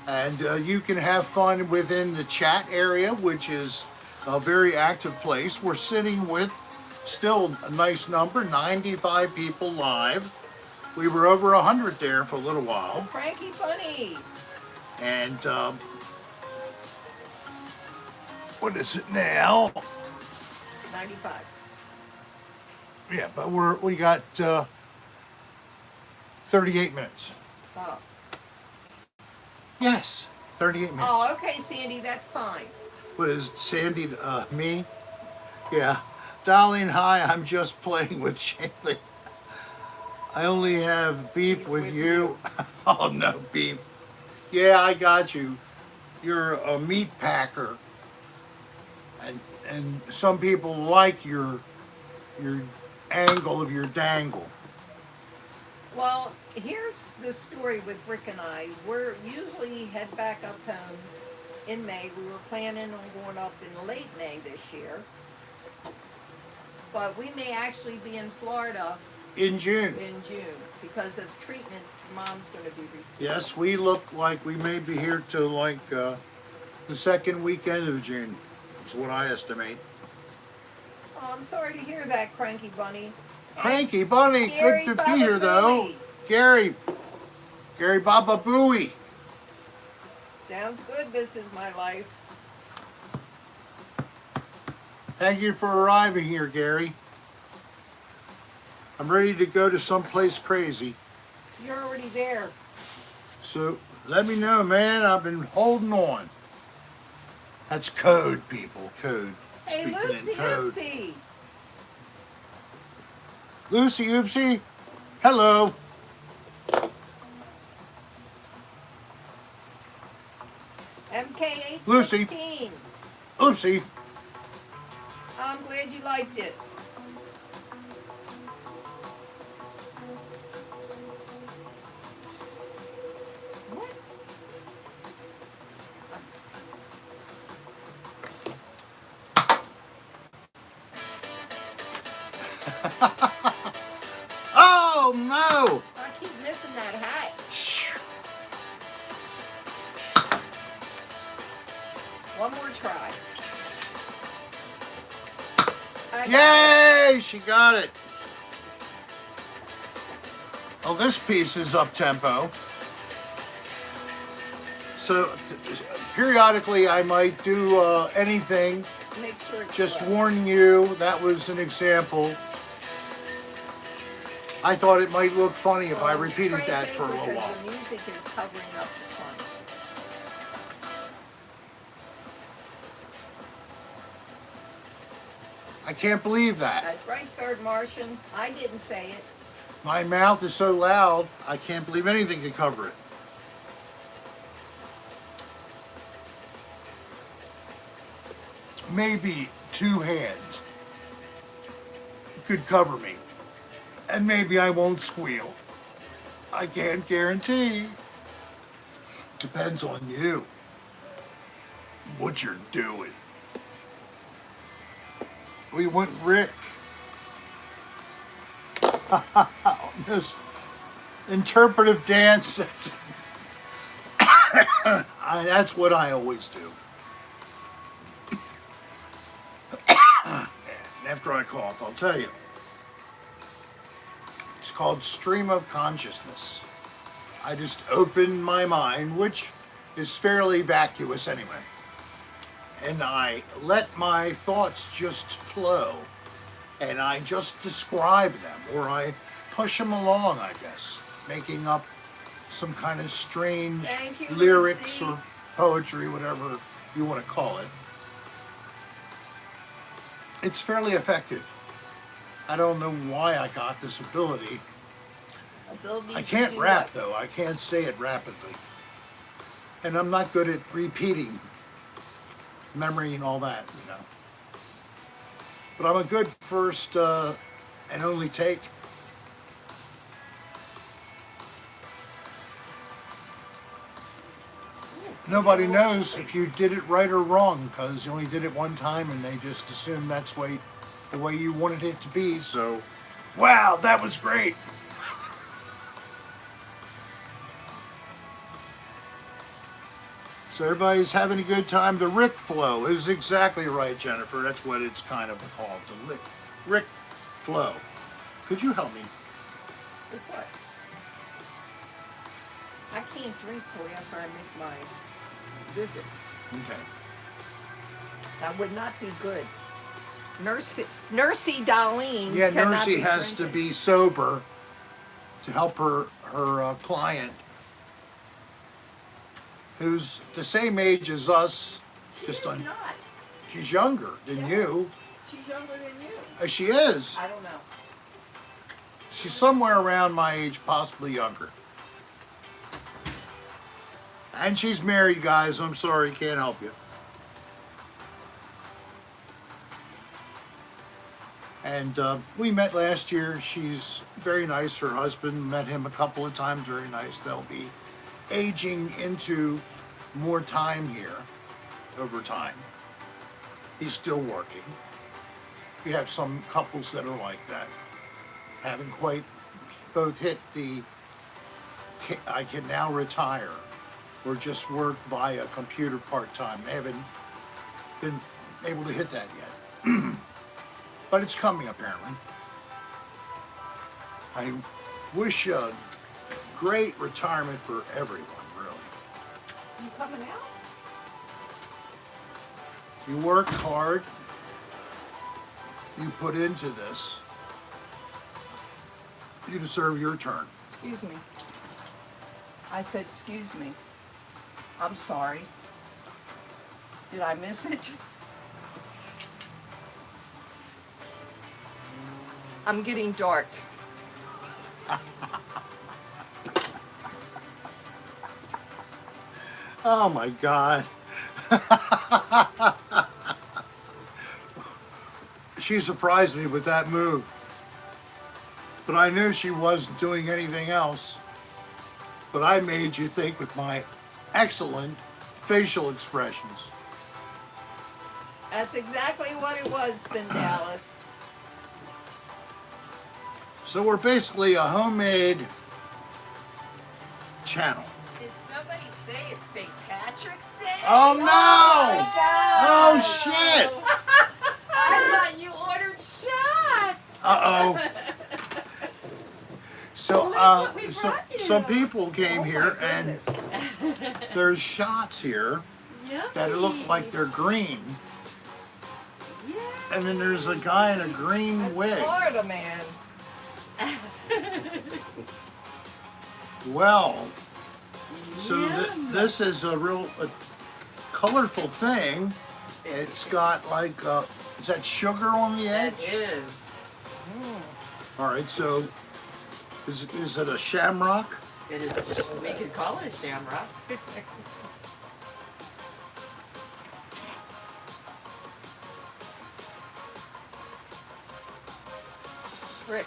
and you can have fun within the chat area, which is a very active place. We're sitting with still a nice number, 95 people live. We were over 100 there for a little while, Frankie Funny. and what is it now? 95. Yeah, but we got 38 minutes. Oh. Yes, 38 minutes. Oh, okay, Sandy, that's fine. What is Sandy? Me? Yeah. Darling, hi, I'm just playing with Shaylee. I only have beef with you. Oh, no beef. Yeah, I got you. You're a meat packer. And some people like your angle of your dangle. Well, here's the story with Rick and I. We're usually head back up home in May. We were planning on going up in late May this year. But we may actually be in Florida In June. in June because of treatments Mom's going to be receiving. Yes, we look like we may be here till like the second weekend of June. That's what I estimate. Oh, I'm sorry to hear that, Cranky Bunny. Cranky Bunny, Gary good to Baba be here though. Booey. Gary Baba Booey. Sounds good, this is my life. Thank you for arriving here, Gary. I'm ready to go to someplace crazy. You're already there. So let me know, man. I've been holding on. That's code, people. Code. Hey, Speaking Loopsy in code. Oopsie. Lucy Oopsie. Hello. MK816. Lucy. Oopsie. I'm glad you liked it. What? Oh no! I keep missing that hat. One more try. I got it. Yay! She got it. Oh, this piece is up tempo. So periodically I might do anything. Make sure it's Just slow. warning you, that was an example. I thought it might look funny if I repeated Trey that for a Baker little says while. The music is covering up the fun. I can't believe that. That's right, Third Martian. I didn't say it. My mouth is so loud, I can't believe anything can cover it. maybe 2 hands could cover me. And maybe I won't squeal. I can't guarantee. Depends on you. What you're doing. We went Rick. This interpretive dance. That's what I always do. After I cough, I'll tell you. It's called stream of consciousness. I just open my mind, which is fairly vacuous anyway, and I let my thoughts just flow, and I just describe them, or I push them along, I guess, making up some kind of strange lyrics Lindsay. or poetry, whatever you want to call it. It's fairly effective. I don't know why I got this ability. Ability I to can't do rap what? though. I can't say it rapidly. And I'm not good at repeating memory and all that, you know. But I'm a good first and only take. Nobody knows if you did it right or wrong because you only did it one time and they just assume that's the way you wanted it to be. So, wow, that was great. So everybody's having a good time. The Rick flow is exactly right, Jennifer. That's what it's kind of called, the Rick flow. Could you help me? With what? I can't drink till after I make my visit. Okay. That would not be good. Nursey Darlene. Yeah, cannot Nursey be has to drinking. be sober to help her client, who's the same age as us. She's not. She's younger than Yeah. you. She's younger than you. She is. I don't know. She's somewhere around my age, possibly younger. And she's married, guys. I'm sorry, can't help you. And we met last year. She's very nice. Her husband, met him a couple of times, very nice. They'll be aging into more time here over time. He's still working. We have some couples that are like that. Haven't quite both hit I can now retire or just work via computer part-time. They haven't been able to hit that yet. But it's coming, apparently. I wish a great retirement for everyone, really. You coming out? You work hard. You put into this. You deserve your turn. Excuse me. I said, excuse me. I'm sorry. Did I miss it? I'm getting darts. Oh my God. She surprised me with that move. But I knew she wasn't doing anything else. But I made you think with my excellent facial expressions. That's exactly what it was, Spin Dallas. So we're basically a homemade channel. Did somebody say it's St. Patrick's Day? Oh no! Oh, Oh shit! I thought you ordered shots. Uh-oh. So, Look what we so brought you. some people came Oh, my here and goodness. there's shots here that look like they're green. Yeah. And then there's a guy in a green wig. Florida man. Well, so Yum. this is a colorful thing. It's got like, is that sugar on the That edge? is. All right, so is it a shamrock? It is. We could call it a shamrock. Rick.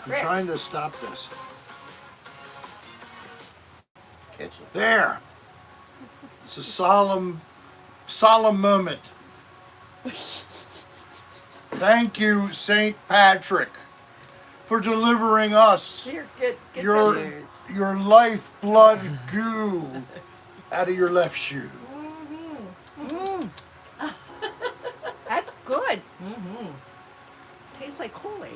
I'm Rick. trying to stop this. Catch it. There. It's a solemn moment. Thank you, St. Patrick, for delivering us Here, get your this. your lifeblood goo out of your left shoe. That's good. Tastes like Kool-Aid.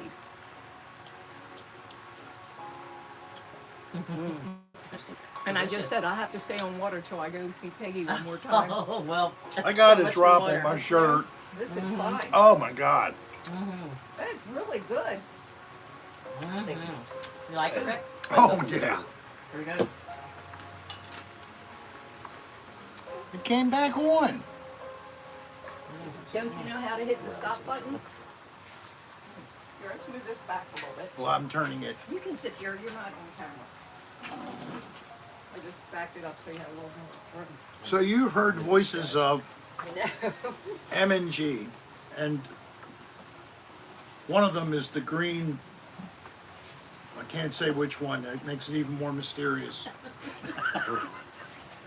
And I just said I have to stay on water till I go see Peggy one more time. Oh, well. I got so a much drop water. on my shirt. This is fine. Oh my God. That's really good. You like it, Rick? Oh yeah. Here we go. It came back on. Don't you know how to hit the stop button? Here, let's move this back a little bit. Well, I'm turning it. You can sit here. You're not on camera. I just backed it up so you had a little more room. So you heard voices of I know. M and G, and one of them is the green. I can't say which one. That makes it even more mysterious.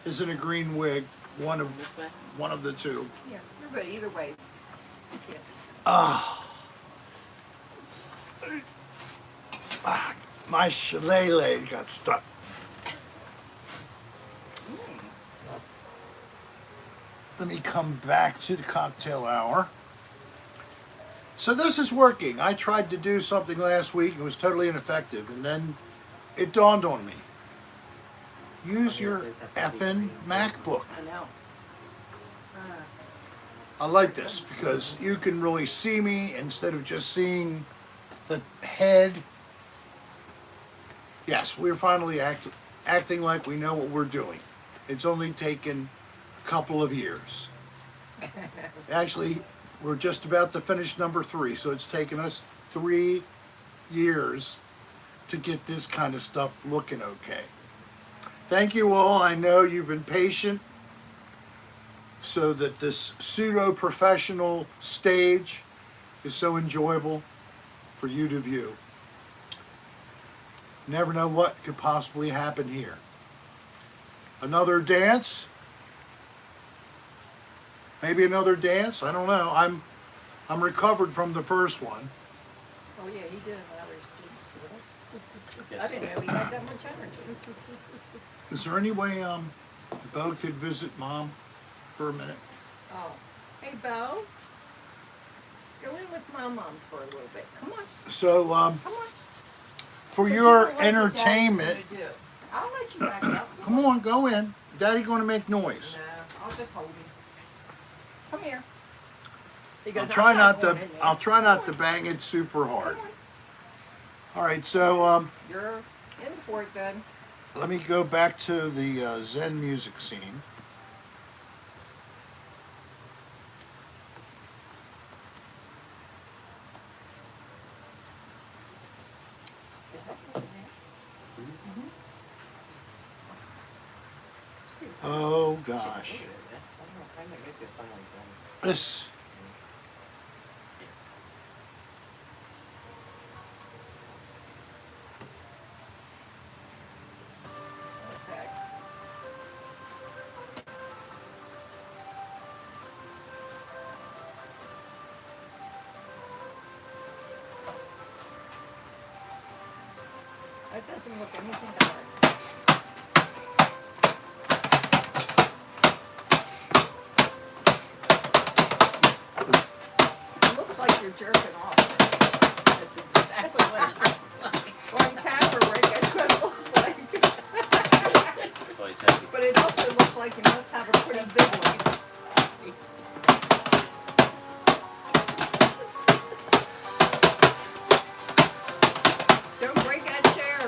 Is it a green wig? One of the two. Yeah, you're good either way. Yeah. My shillelagh got stuck. Let me come back to the cocktail hour. So this is working. I tried to do something last week. It was totally ineffective. And then it dawned on me. Use your effing MacBook. I know. I like this because you can really see me instead of just seeing the head. Yes, we're finally acting like we know what we're doing. It's only taken a couple of years. Actually, we're just about to finish number 3, so it's taken us 3 years to get this kind of stuff looking okay. Thank you all. I know you've been patient so that this pseudo-professional stage is so enjoyable for you to view. Never know what could possibly happen here. Another dance? Maybe another dance? I don't know. I'm recovered from the first one. Oh yeah, he did another jeans. I didn't know he had that much energy. Is there any way Bo could visit Mom for a minute? Oh, hey Bo, go in with my mom for a little bit. Come on, So come on. for But your you know what your daddy's entertainment, gonna do. I'll let you back up. come on, go in. Daddy going to make noise. No, I'll just hold you. Come here. Because I'll try I'm not to. going in there. I'll try not to bang it super hard. Come on. All right, so You're in for it then. let me go back to the Zen music scene. Oh gosh, this. Okay. That doesn't look anything hard. It looks like you're jerking off. That's exactly what it looks like. On camera, Rick, that's what it looks like. But it also looks like you must have a pretty big one. Don't break that chair.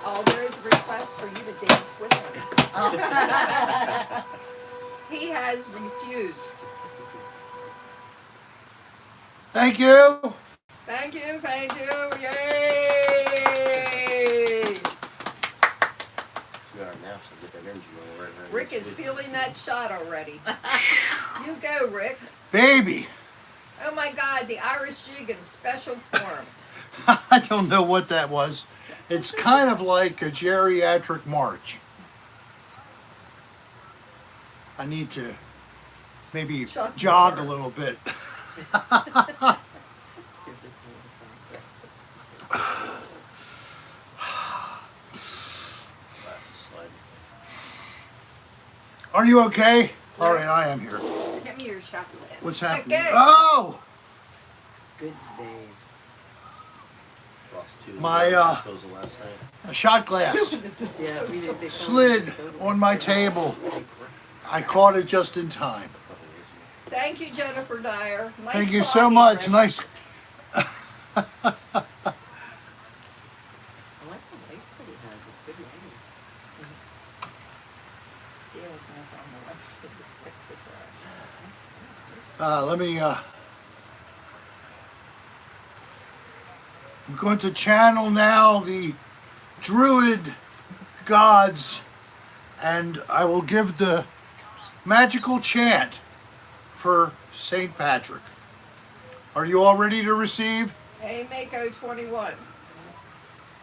Oh, there is a request for you to dance with him. He has refused. Thank you. Thank you, thank you, yay! We are now, so get that Rick is feeling that shot already. You go, Rick. Baby, Oh my God, the Irish jig in special form. I don't know what that was. It's kind of like a geriatric march. I need to maybe Chuck jog a Norris. little bit. Are you okay? All right, I am here. Get me your shot glass. What's happening? Okay. Oh, Good save. my a shot glass Yeah, we did. slid on my table. I caught it just in time. Thank you, Jennifer Dyer. Nice Thank you so talking, much. Rick. Nice. I like the lights that he has. It's good lighting. Gail's not on the west side. Let me. I'm going to channel now the Druid gods, and I will give the magical chant for Saint Patrick. Are you all ready to receive? Hey, Mako 21.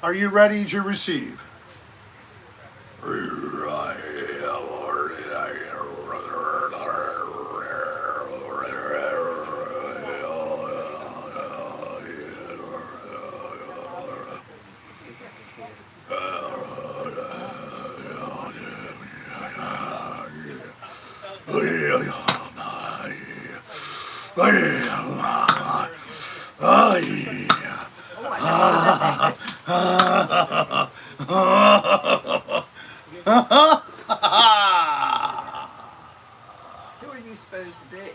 Are you ready to receive? Who are you supposed to be?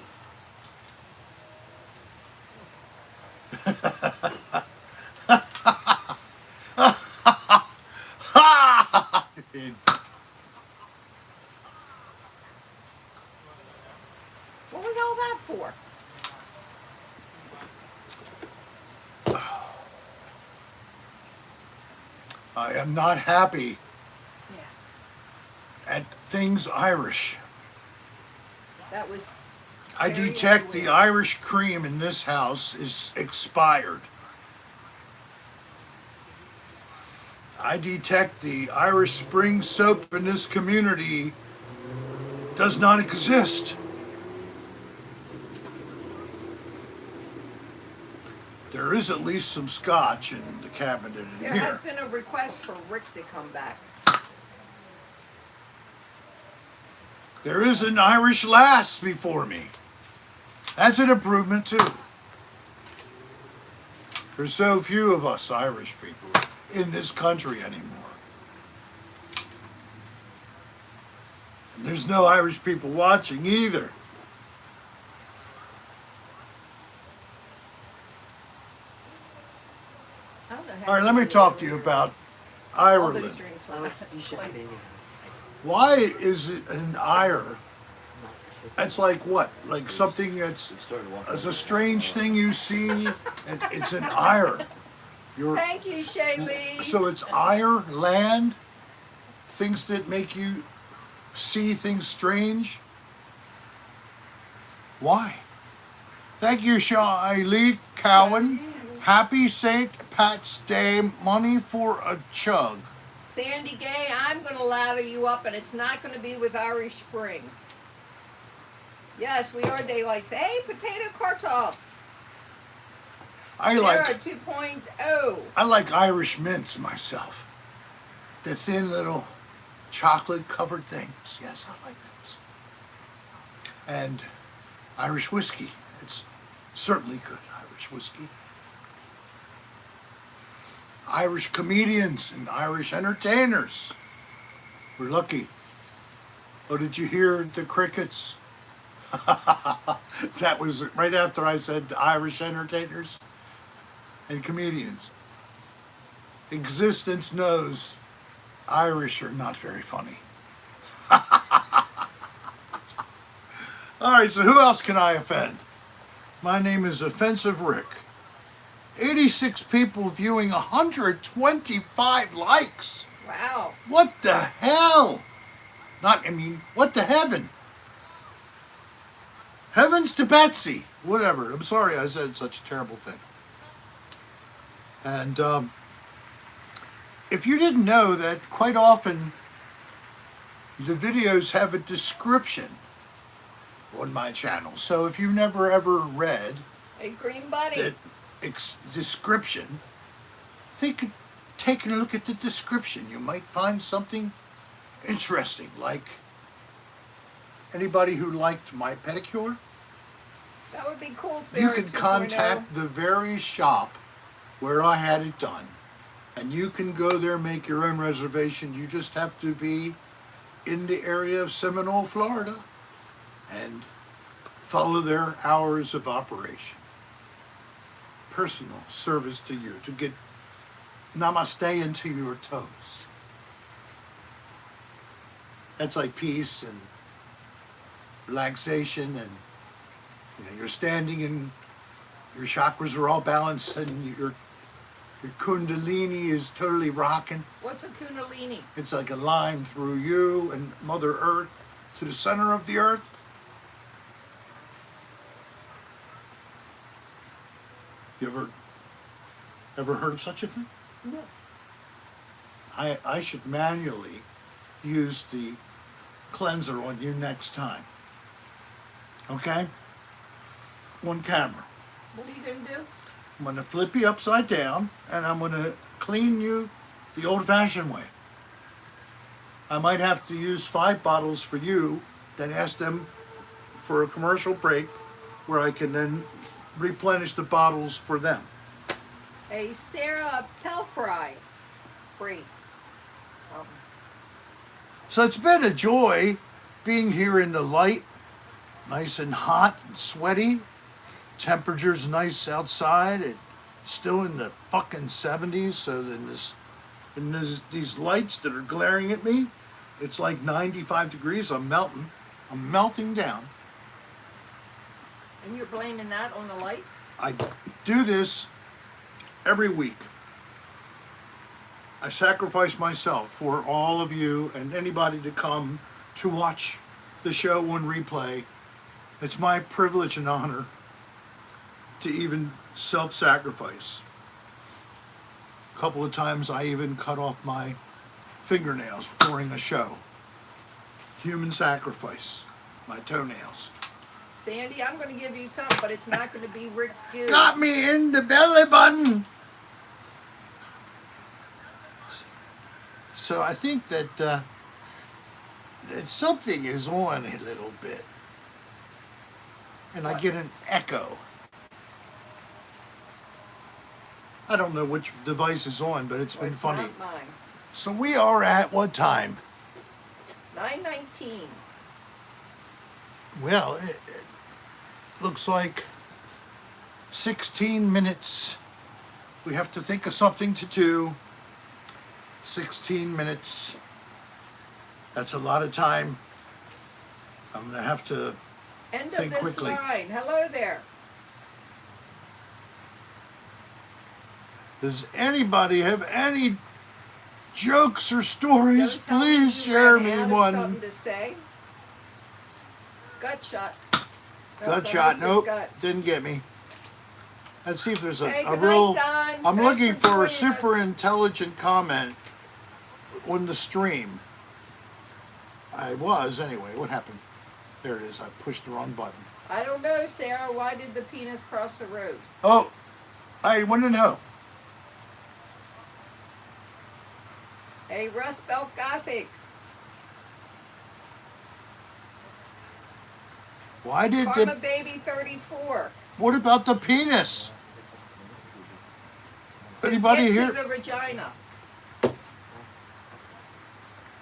What was all that for? I am not happy Yeah, at things Irish. that was. I Very detect the weird. Irish cream in this house is expired. I detect the Irish spring soap in this community does not exist. There is at least some scotch in the cabinet in There here. has been a request for Rick to come back. There is an Irish lass before me. That's an improvement too. There's so few of us Irish people in this country anymore. And there's no Irish people watching either. I don't know how All right, let me talk to you about all Ireland. those drinks on You should save it. Why is it an ire? That's like what? Like something that's as a strange thing you see, and it's an ire. You're, Thank you, Shaylee. so it's ire, land, things that make you see things strange. Why? Thank you, Shiley Cowan. Happy St. Pat's Day. Money for a chug. Sandy Gay, I'm going to lather you up, and it's not going to be with Irish Spring. Yes, we are daylights. Hey, potato cartop. I Sarah like 2.0. I like Irish mints myself. The thin little chocolate covered things. Yes, I like those. And Irish whiskey. It's certainly good Irish whiskey. Irish comedians and Irish entertainers. We're lucky. Oh, did you hear the crickets? That was right after I said the Irish entertainers and comedians. Existence knows Irish are not very funny. All right, so who else can I offend? My name is Offensive Rick. 86 people viewing, 125 likes. Wow. What the hell? What the heaven? Heavens to Betsy. Whatever. I'm sorry I said such a terrible thing. And if you didn't know that quite often the videos have a description on my channel. So if you've never ever read Hey, Green Buddy. that description, think of taking a look at the description. You might find something interesting, like anybody who liked my pedicure. That would be cool, Sarah. You can 2.0. contact the very shop where I had it done, and you can go there, make your own reservation. You just have to be in the area of Seminole, Florida, and follow their hours of operation. Personal service to you, to get namaste into your toes. That's like peace and relaxation, and you're standing and your chakras are all balanced and your kundalini is totally rocking. What's a kundalini? It's like a line through you and Mother Earth to the center of the earth. You ever heard of such a thing? No. I should manually use the cleanser on you next time. Okay? On camera. What are you going to do? I'm going to flip you upside down and I'm going to clean you the old-fashioned way. I might have to use 5 bottles for you, then ask them for a commercial break where I can then replenish the bottles for them. Hey, Sarah Pelfry. Free. So it's been a joy being here in the light, nice and hot and sweaty. Temperature's nice outside. It's still in the fucking 70s. So then these lights that are glaring at me, it's like 95 degrees. I'm melting. I'm melting down. And you're blaming that on the lights? I do this every week. I sacrifice myself for all of you and anybody to come to watch the show on replay. It's my privilege and honor to even self-sacrifice. A couple of times I even cut off my fingernails during a show. Human sacrifice. My toenails. Sandy, I'm going to give you something, but it's not going to be Rick's goo. Got me in the belly button. So I think that something is on a little bit. And I get an echo. I don't know which device is on, but it's been funny. Not mine. So we are at what time? 9:19. Well, it looks like 16 minutes. We have to think of something to do. 16 minutes. That's a lot of time. I'm going to have to End of think this quickly. line. Hello there. Does anybody have any jokes or stories? Don't tell me Please you share ran me out of one. Something to say. Gut shot. Gut that shot. was his Nope. gut. Didn't get me. Let's see if there's Hey, a good real... night, Don. I'm Thanks looking for a joining us. super intelligent comment on the stream. I was, anyway. What happened? There it is. I pushed the wrong button. I don't know, Sarah. Why did the penis cross the road? Oh, I want to know. Hey, Russ Belt Gothic. Why did Karma the... Baby 34. What about the penis? Anybody Get here? to the vagina.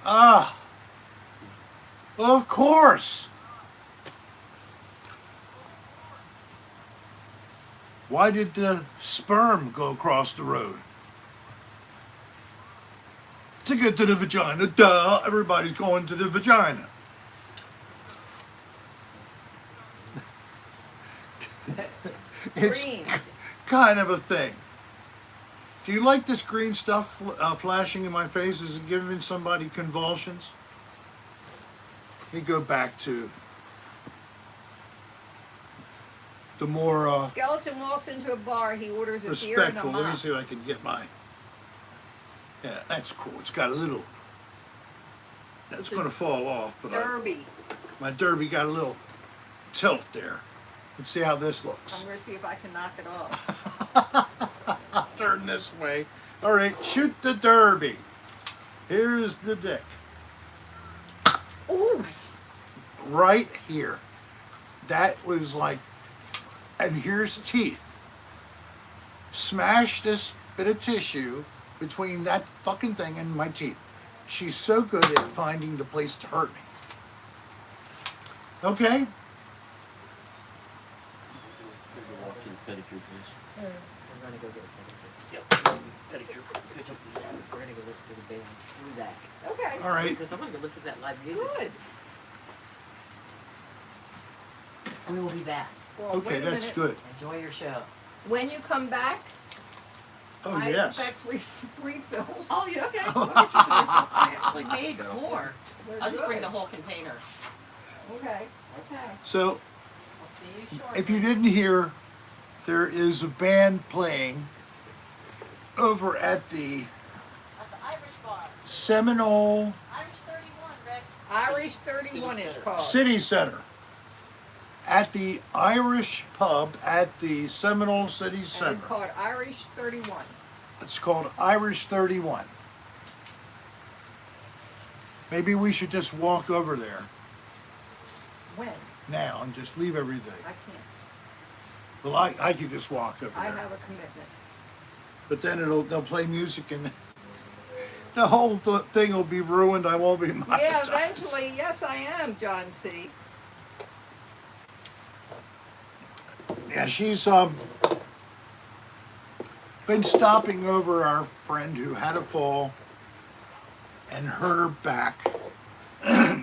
Ah. Well, of course. Why did the sperm go across the road? To get to the vagina. Duh. Everybody's going to the vagina. It's Green. kind of a thing. Do you like this green stuff flashing in my face? Is it giving somebody convulsions? Let me go back to the more Skeleton walks into a bar. He orders a beer and a respectful. Let me mop. see if I can get my. Yeah, that's cool. It's got a little. That's It's a going to fall off, but Derby. my derby got a little tilt there. Let's see how this looks. I'm going to see if I can knock it off. Turn this way. All right, shoot the derby. Here's the dick. Ooh. Right here. That was like, and here's teeth. Smash this bit of tissue between that fucking thing and my teeth. She's so good at finding the place to hurt me. Okay? Pedicure, please. We're gonna go get a pedicure. Yep. Pedicure. We're gonna go listen to the band. We'll be back. Okay. All right. Because I'm gonna go listen to that live music. Good. We will be back. Well, Okay, wait a that's minute. good. Enjoy your show. When you come back, Oh, I yes. expect refills. Oh, yeah, okay. We'll get you some refills. I actually made more. They're I'll just bring good. the whole container. Okay. Okay. So, I'll see you shortly. if you didn't hear, there is a band playing over at the At the Irish bar. Seminole Irish 31, Rick. Irish 31 City it's Center. called. City Center. At the Irish pub at the Seminole City And Center. it's called Irish 31. It's called Irish 31. Maybe we should just walk over there When? now and just leave everything. I can't. Well, I could just walk over I there. have a commitment. But then they'll play music and the whole thing will be ruined. I won't be monetized. Yeah, eventually. Yes, I am, John C. Yeah, she's been stopping over our friend who had a fall and hurt her back.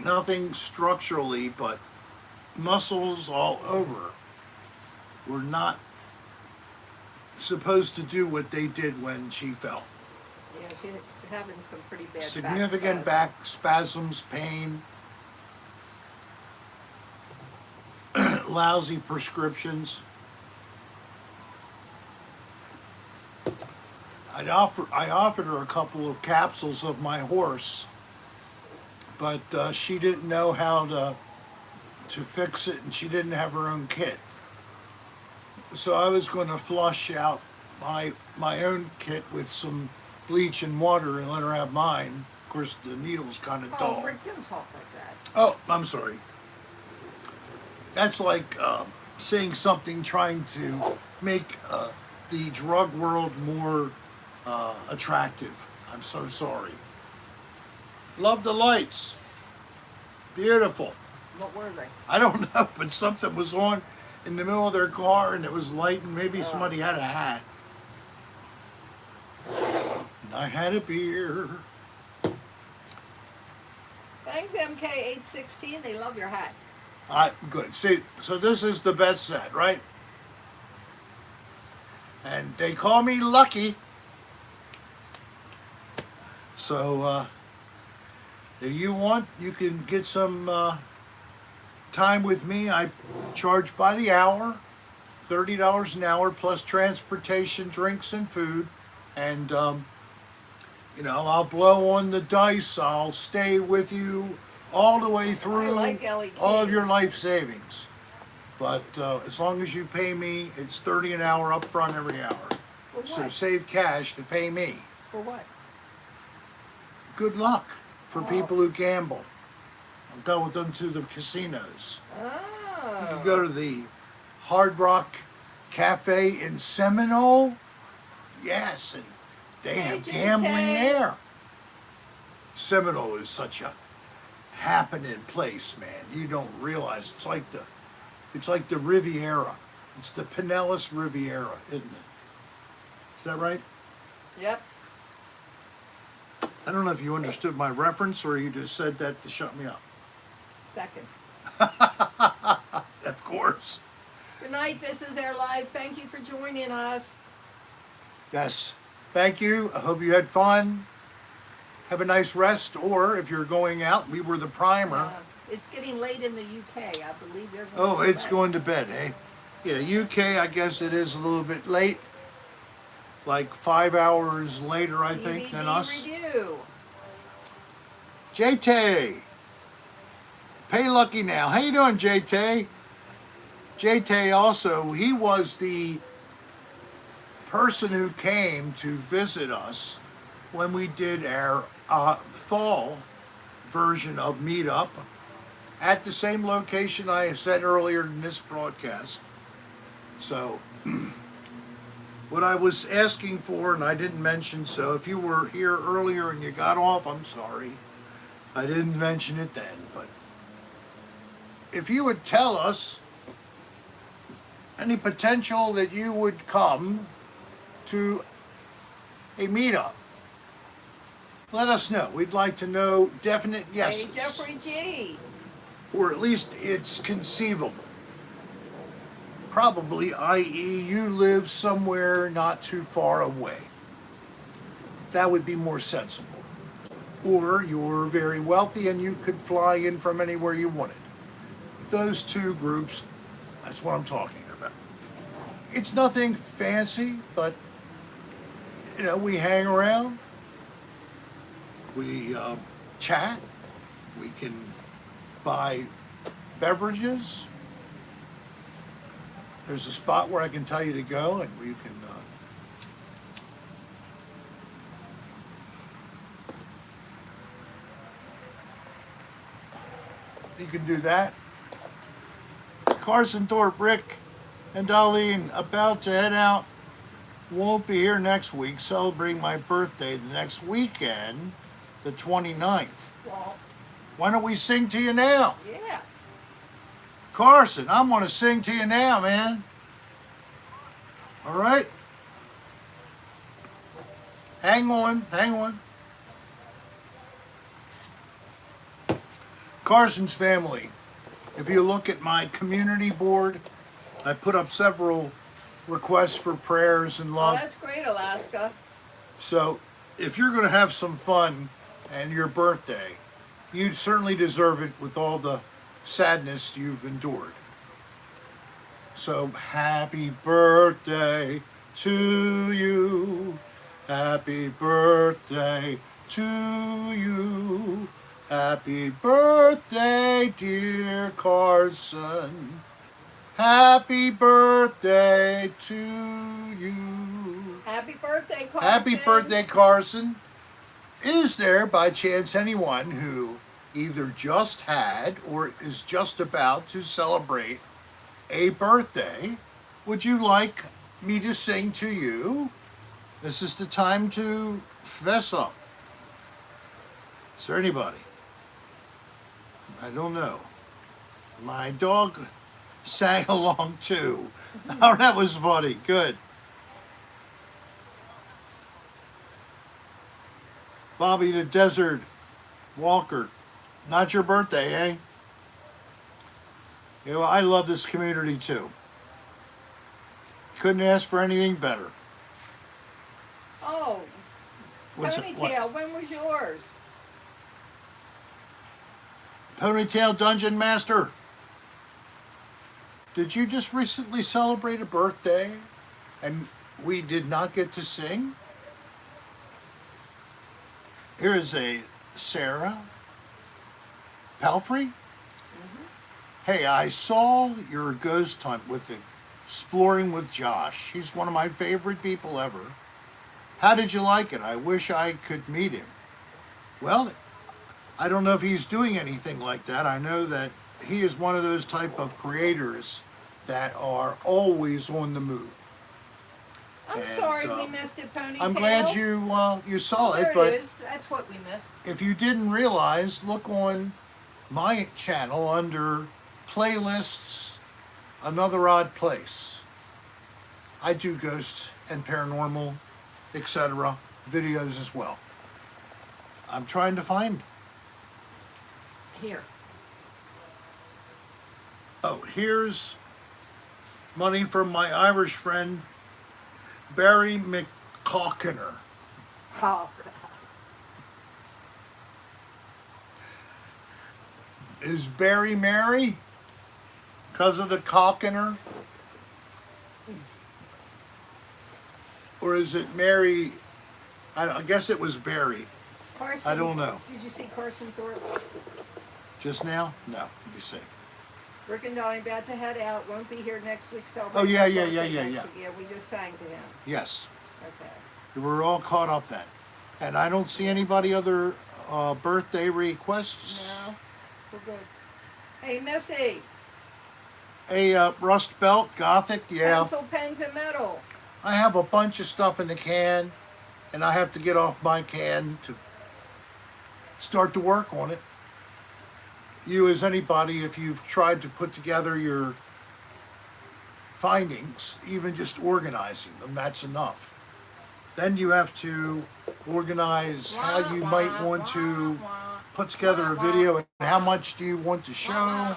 Nothing structurally, but muscles all over were not supposed to do what they did when she fell. Yeah, she's having some pretty bad Significant back back spasms, pain, lousy prescriptions. I offered her a couple of capsules of my horse, but she didn't know how to fix it, and she didn't have her own kit. So I was going to flush out my own kit with some bleach and water and let her have mine. Of course, the needle's kind of dull. Oh, Rick, don't talk like that. Oh, I'm sorry. That's like saying something trying to make the drug world more attractive. I'm so sorry. Love the lights. Beautiful. What were they? I don't know, but something was on in the middle of their car and it was lighting. Maybe somebody had a hat. And I had a beer. Thanks, MK816. They love your hat. Good. See, so this is the best set, right? And they call me Lucky. So, if you want, you can get some time with me. I charge by the hour, $30 an hour, plus transportation, drinks, and food. And, you know, I'll blow on the dice. I'll stay with you all the way through like Ellie all of King. your life savings. But as long as you pay me, it's $30 an hour up front every hour. For So what? save cash to pay me. For what? Good luck for Oh. people who gamble. I'll go with them to the casinos. Oh. You go to the Hard Rock Cafe in Seminole. Yes, and they have JJ. gambling there. Seminole is such a happening place, man. You don't realize it's like the Riviera. It's the Pinellas Riviera, isn't it? Is that right? Yep. I don't know if you understood my reference or you just said that to shut me up. Second. Of course. Good night. This is Air Live. Thank you for joining us. Yes. Thank you. I hope you had fun. Have a nice rest, or if you're going out, we were the primer. It's getting late in the UK. I believe they're going Oh, to it's bed. going to bed, eh? Yeah, UK, I guess it is a little bit late. Like 5 hours later, I think, than DVD us. review. JT, pay lucky now. How you doing, JT? JT also, he was the person who came to visit us when we did our fall version of Meetup at the same location I said earlier in this broadcast. So, what I was asking for, and I didn't mention, so if you were here earlier and you got off, I'm sorry. I didn't mention it then, but if you would tell us any potential that you would come to a meetup, let us know. We'd like to know definite yeses. Hey, Jeffrey G. Or at least it's conceivable. Probably, i.e., you live somewhere not too far away. That would be more sensible. Or you're very wealthy and you could fly in from anywhere you wanted. Those two groups, that's what I'm talking about. It's nothing fancy, but, you know, we hang around, we chat, we can buy beverages. There's a spot where I can tell you to go, and we can. You can do that. Carson, Thorpe, Rick, and Darlene about to head out. Won't be here next week. Celebrating my birthday the next weekend, the 29th. Well, Why don't we sing to you now? yeah. Carson, I'm going to sing to you now, man. All right? Hang on, hang on. Carson's family. If you look at my community board, I put up several requests for prayers and Oh, love. that's great, Alaska. So, if you're going to have some fun and your birthday, you certainly deserve it with all the sadness you've endured. So, happy birthday to you. Happy birthday to you. Happy birthday, dear Carson. Happy birthday to you. Happy birthday, Carson. Happy birthday, Carson. Is there, by chance, anyone who either just had or is just about to celebrate a birthday? Would you like me to sing to you? This is the time to fess up. Is there anybody? I don't know. My dog sang along too. Oh, that was funny. Good. Bobby the Desert Walker. Not your birthday, eh? You know, I love this community too. Couldn't ask for anything better. Oh, What's it- Ponytail, when was yours? Ponytail Dungeon Master. Did you just recently celebrate a birthday and we did not get to sing? Here is a Serra Palfrey. Hey, I saw your ghost hunt with the Exploring with Josh. He's one of my favorite people ever. How did you like it? I wish I could meet him. Well, I don't know if he's doing anything like that. I know that he is one of those type of creators that are always on the move. I'm And, sorry we missed it, Ponytail. I'm glad you saw There it, but it is. That's what we missed. if you didn't realize, look on my channel under playlists, Another Odd Place. I do ghost and paranormal, etc. videos as well. I'm trying to find. Here. Oh, here's money from my Irish friend Barry McCalkiner. Oh, Is Barry Mary? Because of the cock in her? Or is it Mary? I guess it was Barry. Carson, I don't know. Did you see Carson Thorpe? Just now? No. Let me see. Rick and Dolly about to head out. Won't be here next week. Oh, yeah, my yeah, birthday yeah, yeah, next yeah. week. Yeah, we just sang to him. Yes. Okay. We're all caught up then. And I don't see anybody other birthday requests. No, we're good. Hey, Missy. A Rust Belt, Gothic, yeah. Pencil, pens, and metal. I have a bunch of stuff in the can, and I have to get off my can to start to work on it. You, as anybody, if you've tried to put together your findings, even just organizing them, that's enough. Then you have to organize how you might want to put together a video and how much do you want to show.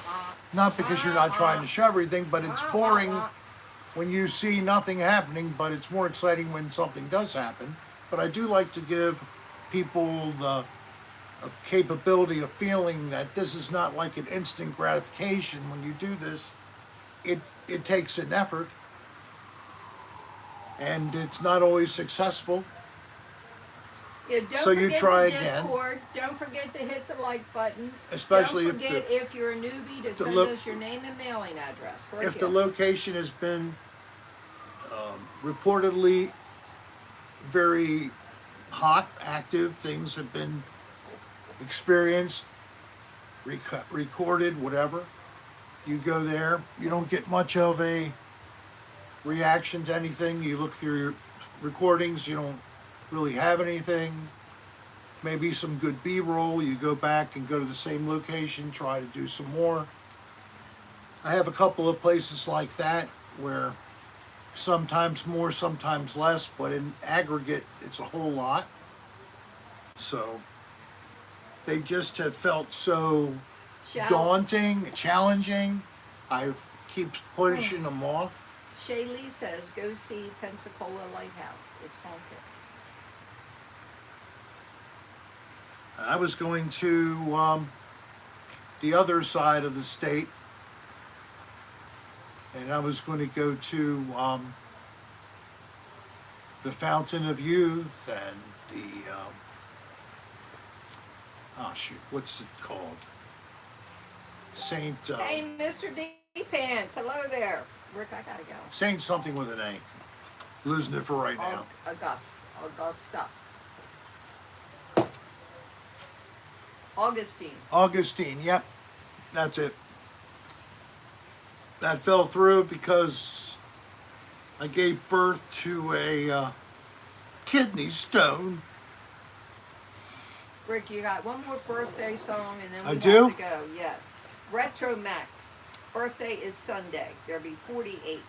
Not because you're not trying to show everything, but it's boring when you see nothing happening, but it's more exciting when something does happen. But I do like to give people the capability of feeling that this is not like an instant gratification. When you do this, it takes an effort, and it's not always successful. Yeah, don't So you forget try the again. Discord. Don't forget to hit the like button. Especially don't forget if you're a newbie to send lo- us your name and mailing address. For a if the gift. location has been reportedly very hot, active, things have been experienced, recorded, whatever, you go there. You don't get much of a reaction to anything. You look through your recordings, you don't really have anything. Maybe some good B-roll. You go back and go to the same location, try to do some more. I have a couple of places like that where sometimes more, sometimes less, but in aggregate, it's a whole lot. So they just have felt so daunting, challenging. I keep pushing them off. Shaylee says, go see Pensacola Lighthouse. It's haunted. I was going to the other side of the state, and I was going to go to the Fountain of Youth and the oh shoot, what's it called? Saint Hey, Mr. D Pants. Hello there. Rick, I gotta go. Saint something with an A. Losing it for right now. Augusta. Augustine. Augustine, yep, that's it. That fell through because I gave birth to a kidney stone. Rick, you got one more birthday song and then we I have do? to go. Yes. Retro Max. Birthday is Sunday. There'll be 48.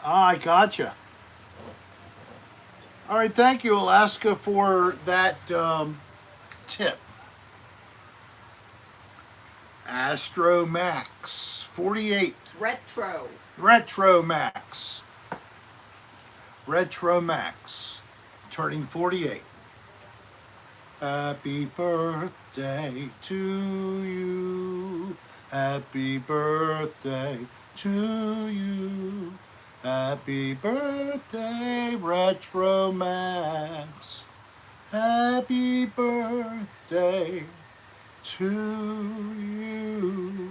I gotcha. All right, thank you, Alaska, for that tip. Astro Max 48. Retro. Retro Max. Retro Max. Turning 48. Happy birthday to you. Happy birthday to you. Happy birthday, Retro Max. Happy birthday to you.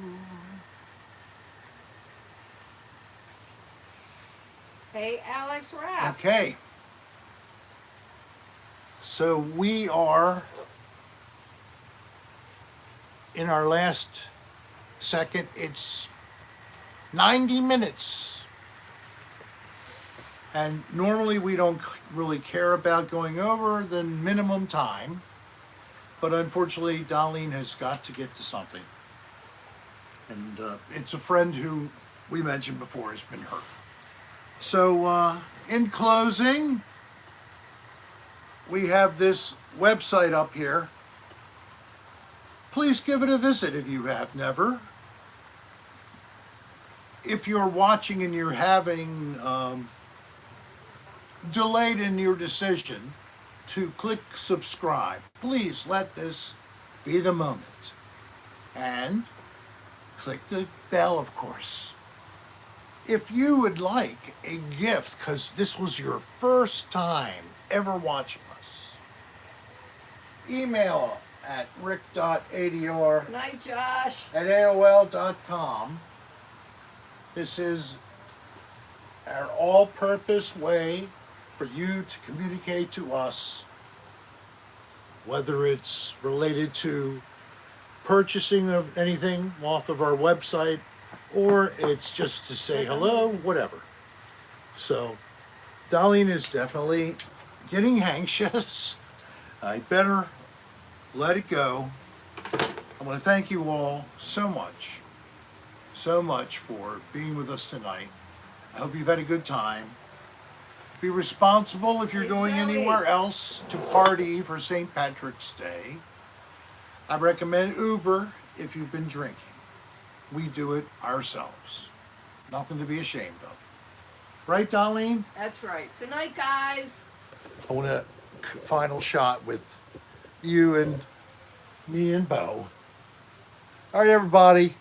Hey, Alex Rapp. Okay. So we are in our last second. It's 90 minutes. And normally we don't really care about going over the minimum time. But unfortunately, Darlene has got to get to something. And it's a friend who we mentioned before has been hurt. So in closing, we have this website up here. Please give it a visit if you have never. If you're watching and you're having delayed in your decision to click subscribe, please let this be the moment. And click the bell, of course. If you would like a gift, because this was your first time ever watching us, email at rick.adr Good night, Josh. at AOL.com. This is our all-purpose way for you to communicate to us, whether it's related to purchasing of anything off of our website, or it's just to say hello, whatever. So, Darlene is definitely getting anxious. I better let it go. I want to thank you all so much for being with us tonight. I hope you've had a good time. Be responsible if you're Hey, going Joey. anywhere else to party for St. Patrick's Day. I recommend Uber if you've been drinking. We do it ourselves. Nothing to be ashamed of. Right, Darlene? That's right. Good night, guys. I want a final shot with you and me and Bo. All right, everybody.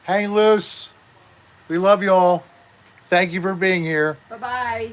Hang loose. We love you all. Thank you for being here. Bye-bye.